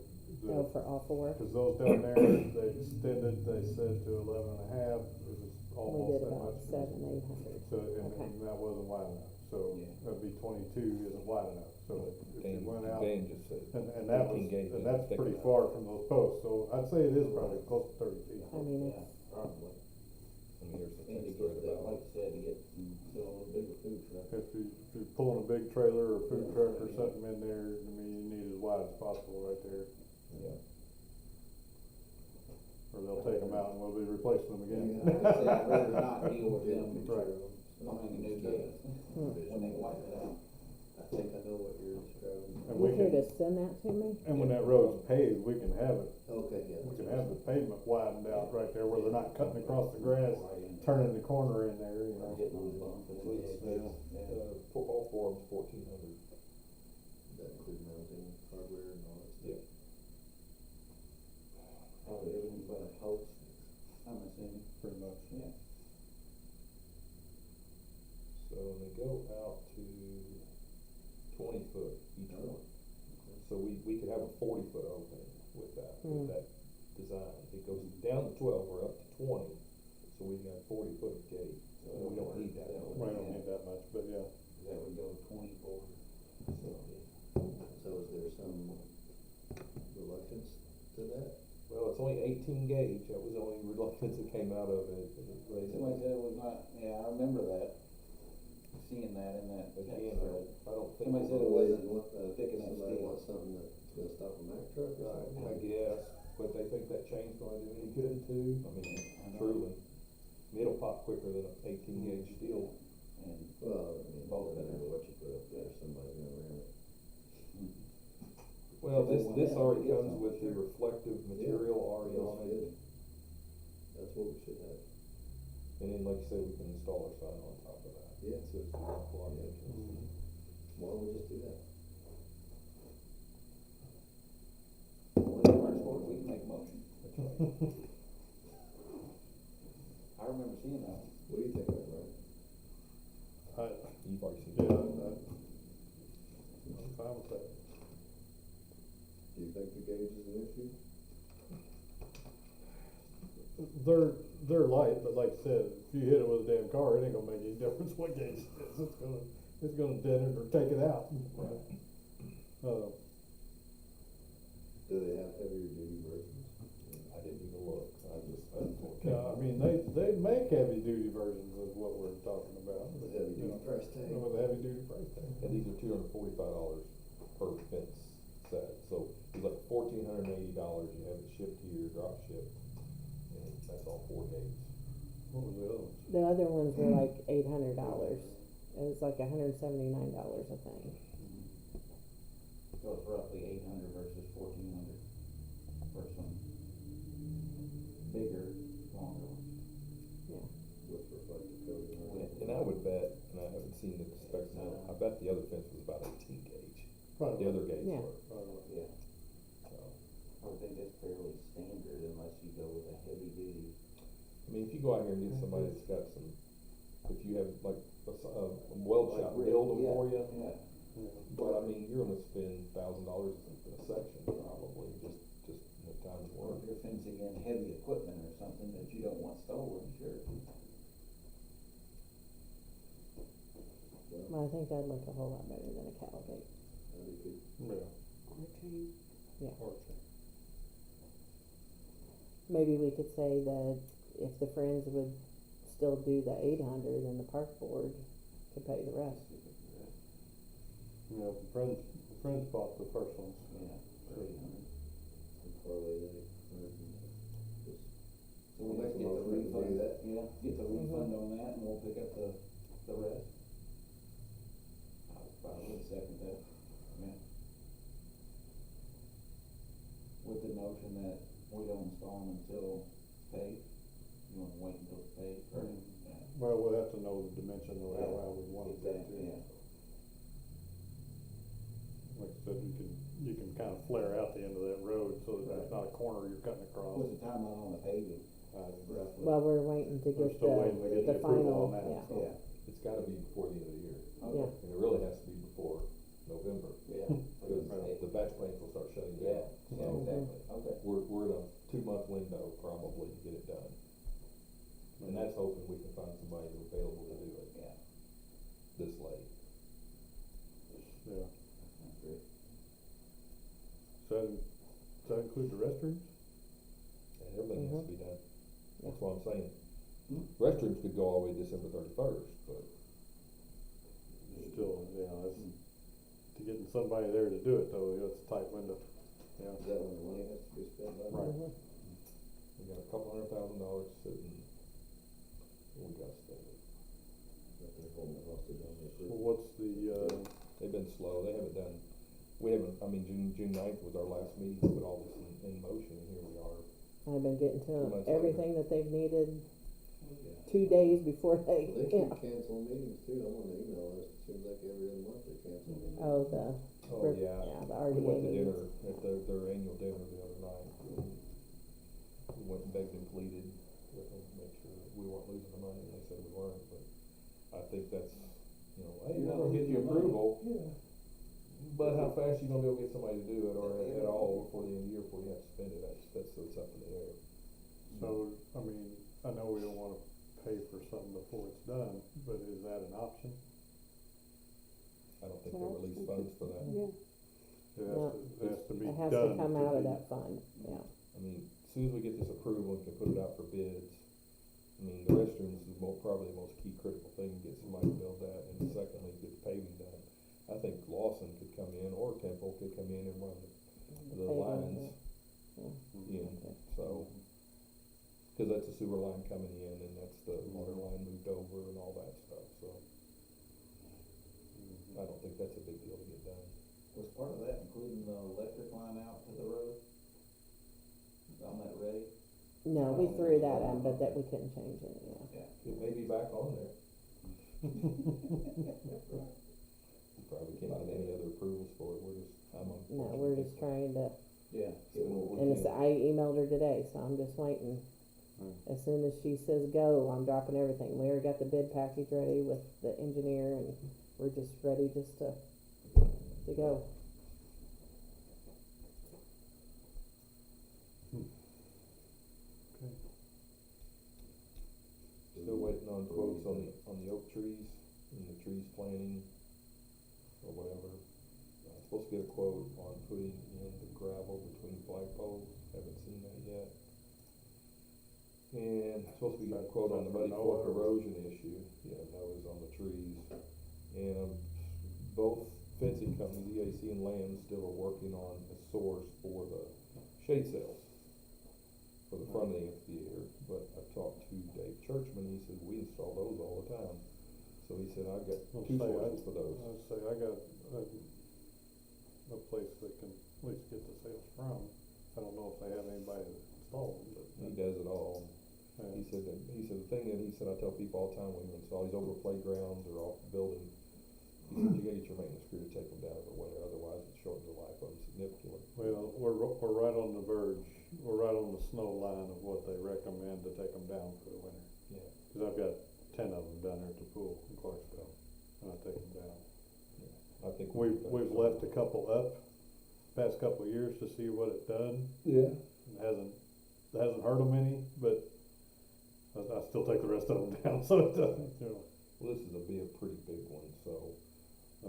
Oh, for all four? cause those down there, they extended, they said to 11.5, it was We almost did that about much. 700-800. So, and Okay. that wasn't wide enough, so Yeah. that'd be 22 isn't wide enough, so if you Dan, went out. Dan just said, And that was, 18 gauge and is that's thick pretty enough. far from those posts, so I'd say it is probably close to 30 feet. I mean, Yeah, it's, probably. I mean, there's a And to text get thread that, about like you said, to get, still a little bigger food truck. If you're pulling a big trailer or food Yeah. truck or something in there, I mean, you need as wide as possible right there, yeah. or they'll take them out and we'll be replacing them again. Like I said, I'd rather not deal with Yeah, them Right. buying a new gate when they wipe it out. I think I know what you're describing. And you we care can, to send that to me? and when that road's paved, we can have it, Okay, yeah. we can have the pavement widened out right there where they're not cutting across the grass, turning the corner in there, you know. Getting on the bump and So it's, then, all four of them's 1,400. That include mounting hardware and all that stuff. Yeah. probably everything but a post, I'm assuming. Pretty much. Yeah. So they go out to 20 foot each Oh. one. So we could have a 40-foot opening with that, Hmm. with that design. It goes down to 12, we're up to 20, so we got 40 foot of gate. So We don't need that. that would- We don't need that much, but yeah. That would go 24. So, So is there some reluctance to that? well, it's only 18 gauge, that was the only reluctance that came out of it. Somebody said it was not, yeah, I remember that, seeing that in that text Again, thread. I don't think. Somebody said it Somebody wasn't want, thick enough somebody steel. wants something that's gonna stop a Mack truck or something? I guess, but they think that chain's gonna do any good too, I mean, I know. truly. It'll pop quicker than an 18 gauge steel. And Well, I mean, Both no of matter them. what you put up there, somebody's gonna ram it. Well, If they this want this that, already get comes some, with the sure. reflective material already That's on it. good. That's what we should have. And then, like you said, we can install our sign on top of that. Yeah. So it's not a lot of Yeah. maintenance. Why don't we just do that? whatever our sport, we can make a motion. That's right. I remember seeing that. What do you think of it, Brian? You've already seen Yeah, it. I'm fine with that. Do you think the gauge is an issue? They're light, but like I said, if you hit it with a damn car, it ain't gonna make any difference what gauge it is, it's gonna dent it or take it out. Right. Do they have heavier duty versions? I didn't even look, I just. Yeah, I mean, they make heavy duty versions of what we're talking about. The heavy duty price tag? With a heavy duty price tag. And these are $245 per fence set, so it's like $1,480, you have it shipped here, drop shipped, and that's all 4 gauges. What was the other one? The other ones were like $800. It was like $179, I think. So it's roughly 800 versus 1,400. First one. Bigger, longer one. Yeah. With reflective coating? With- And I would bet, and I haven't seen the specs now, I bet the other fence was about 18 gauge. Probably. The other gauge Yeah. were, Probably. Yeah, so. I would think that's fairly standard unless you go with a heavy duty. I mean, if you go out here and get somebody that's got some, if you have like a weld shop build them for you, Yeah, but I mean, you're gonna spend $1,000 a section probably, just in the time to or work. if you're fencing in heavy equipment or something that you don't want stolen, sure. Well, I think that'd look a whole lot better than a cattle gate. That'd be good. Yeah. Yeah. Or chain. Maybe we could say that if the Friends would still do the 800, then the park board could pay the rest. You know, the friends bought the first ones. Yeah, for 800. And parlay that, or just, So I'll we'll make just a get the motion to do refund, that. yeah, get the refund on that and we'll pick up the rest. I would second that, yeah. With the notion that we don't install them until it's paid? You wanna wait until it's paid, or? Yeah. Well, we'll have to know the dimension of how we want it to. Exactly, yeah. Like I said, you can kind of flare out the end of that road so that there's not a corner you're cutting across. What's the timeline on the paving, roughly? Well, we're waiting to We're get still waiting to get the the approval final, on that, yeah. so. Yeah, It's gotta be before the end of the year, okay, and it really has to be before November, yeah. because the batch plants will start shutting Yeah, down. yeah, So exactly, okay. we're in a 2-month window probably to get it done. And that's hoping we can find somebody who's available to do it Yeah, this late. Yeah. that's great. Does that include the restrooms? And everything has to be done. That's what I'm saying. Hmm? Restrooms could go all the way to December 31st, but Still, yeah, that's, to getting somebody there to do it though, it's a tight window. Yeah. Is that when the money has to be spent by? Right. Mhm. we got a couple $100,000 sitting, we gotta spend it. That they're holding it hostage on the So approval. what's the, They've been slow, they haven't done, we haven't, I mean, June 9th was our last meeting to put all this in motion, and here we are. I've been getting to 2 them months later. everything that they've needed Yeah. 2 days before they, They yeah. keep canceling meetings too, I'm on the email list, it seems like every other month they're canceling meetings. Oh, the, Oh, yeah. the We RDA went to meetings. dinner, at their annual dinner the other night. We went and begged and pleaded with them to make sure that we weren't losing the money, and they said we weren't, but I think that's, hey, You're we're not gonna get losing you the money. approval. Yeah. But how fast you gonna be able to get somebody to do it, or at all before the end of the year, before you have to spend it, that's up in the air. so, I mean, I know we don't wanna pay for something before it's done, but is that an option? I don't think they'll release funds for that. Yeah. It has to be It done. has to come out of be- that fund, yeah. I mean, as soon as we get this approval and can put it out for bids, I mean, the restrooms is probably the most key critical thing, get somebody to build that, and secondly, get the paving done. I think Lawson could come in, or Temple could come in and run the Paving, lines yeah. in, so. Cause that's a sewer line coming in, and that's the water line moved over and all that stuff, so. I don't think that's a big deal to get done. Was part of that including the electric line out to the road? On that ready? No, we threw that in, but that we couldn't change it, yeah. Yeah. It may be back on there. You probably can't get any other approvals for it, No, we're just trying to, Yeah. and it's, I emailed her today, so I'm just waiting. As soon as she says go, I'm dropping everything. We already got the bid package ready with the engineer, and we're just ready just to go. Still waiting on quotes on the oak trees, and the trees planting, or whatever. Supposed to get a quote on putting in the gravel between flagpoles, haven't seen that yet. And supposed to be getting a quote on the muddy fork erosion issue, Noah's on the trees. And both fencing companies, EAC and Land, still are working on a source for the shade sails for the front of the amphitheater, but I talked to Dave Churchman, he said, we install those all the time. So he said, I've got I'll two say sources for those. I'd say I got a place that can at least get the sales from. I don't know if they have anybody to install them, but. He does it all. Yeah. He said the thing that he said, I tell people all the time when you install these over playgrounds or off the building, he said, you gotta get your maintenance crew to take them down every winter, otherwise it shortens the life of them significantly. Well, we're right on the verge, we're right on the snow line of what they recommend to take them down for the winter. Yeah. Cause I've got 10 of them down there at the pool in Clarksville, and I take them down. I think. We've left a couple up, past couple of years to see what it done. Yeah. It hasn't hurt them any, but I still take the rest of them down, so it doesn't, Well, this is be a pretty big one, so.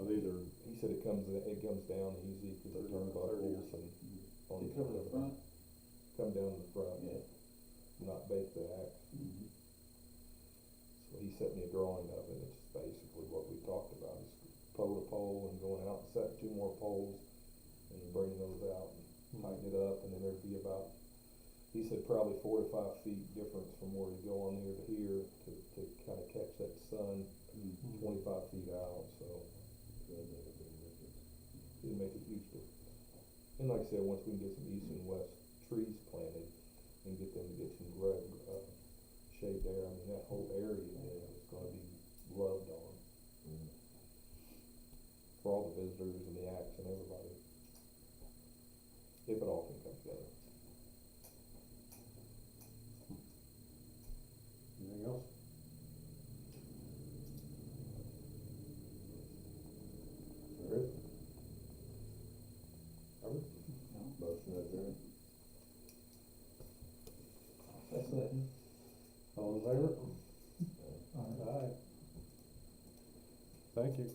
these are, He said it comes down easy, cause they're turnbuckles and. You cover the front? Come down the front. Yeah. Not bake back. Mm-hmm. So he sent me a drawing of it, it's basically what we talked about, is pole to pole and going out and setting 2 more poles, and bringing those out and tighten it up, and then there'd be about, he said probably 4 to 5 feet difference from where you go on here to here, to kinda catch that sun, 25 feet out, so. It'd make a huge difference. And like I said, once we can get some east and west trees planted and get them to get some shade there. I mean, that whole area there is gonna be loved on. For all the visitors and the acts and everybody. If it all can come together. Anything else? Alright. Robert? Motion adjourned. That's it. All in favor? Aye. Thank you.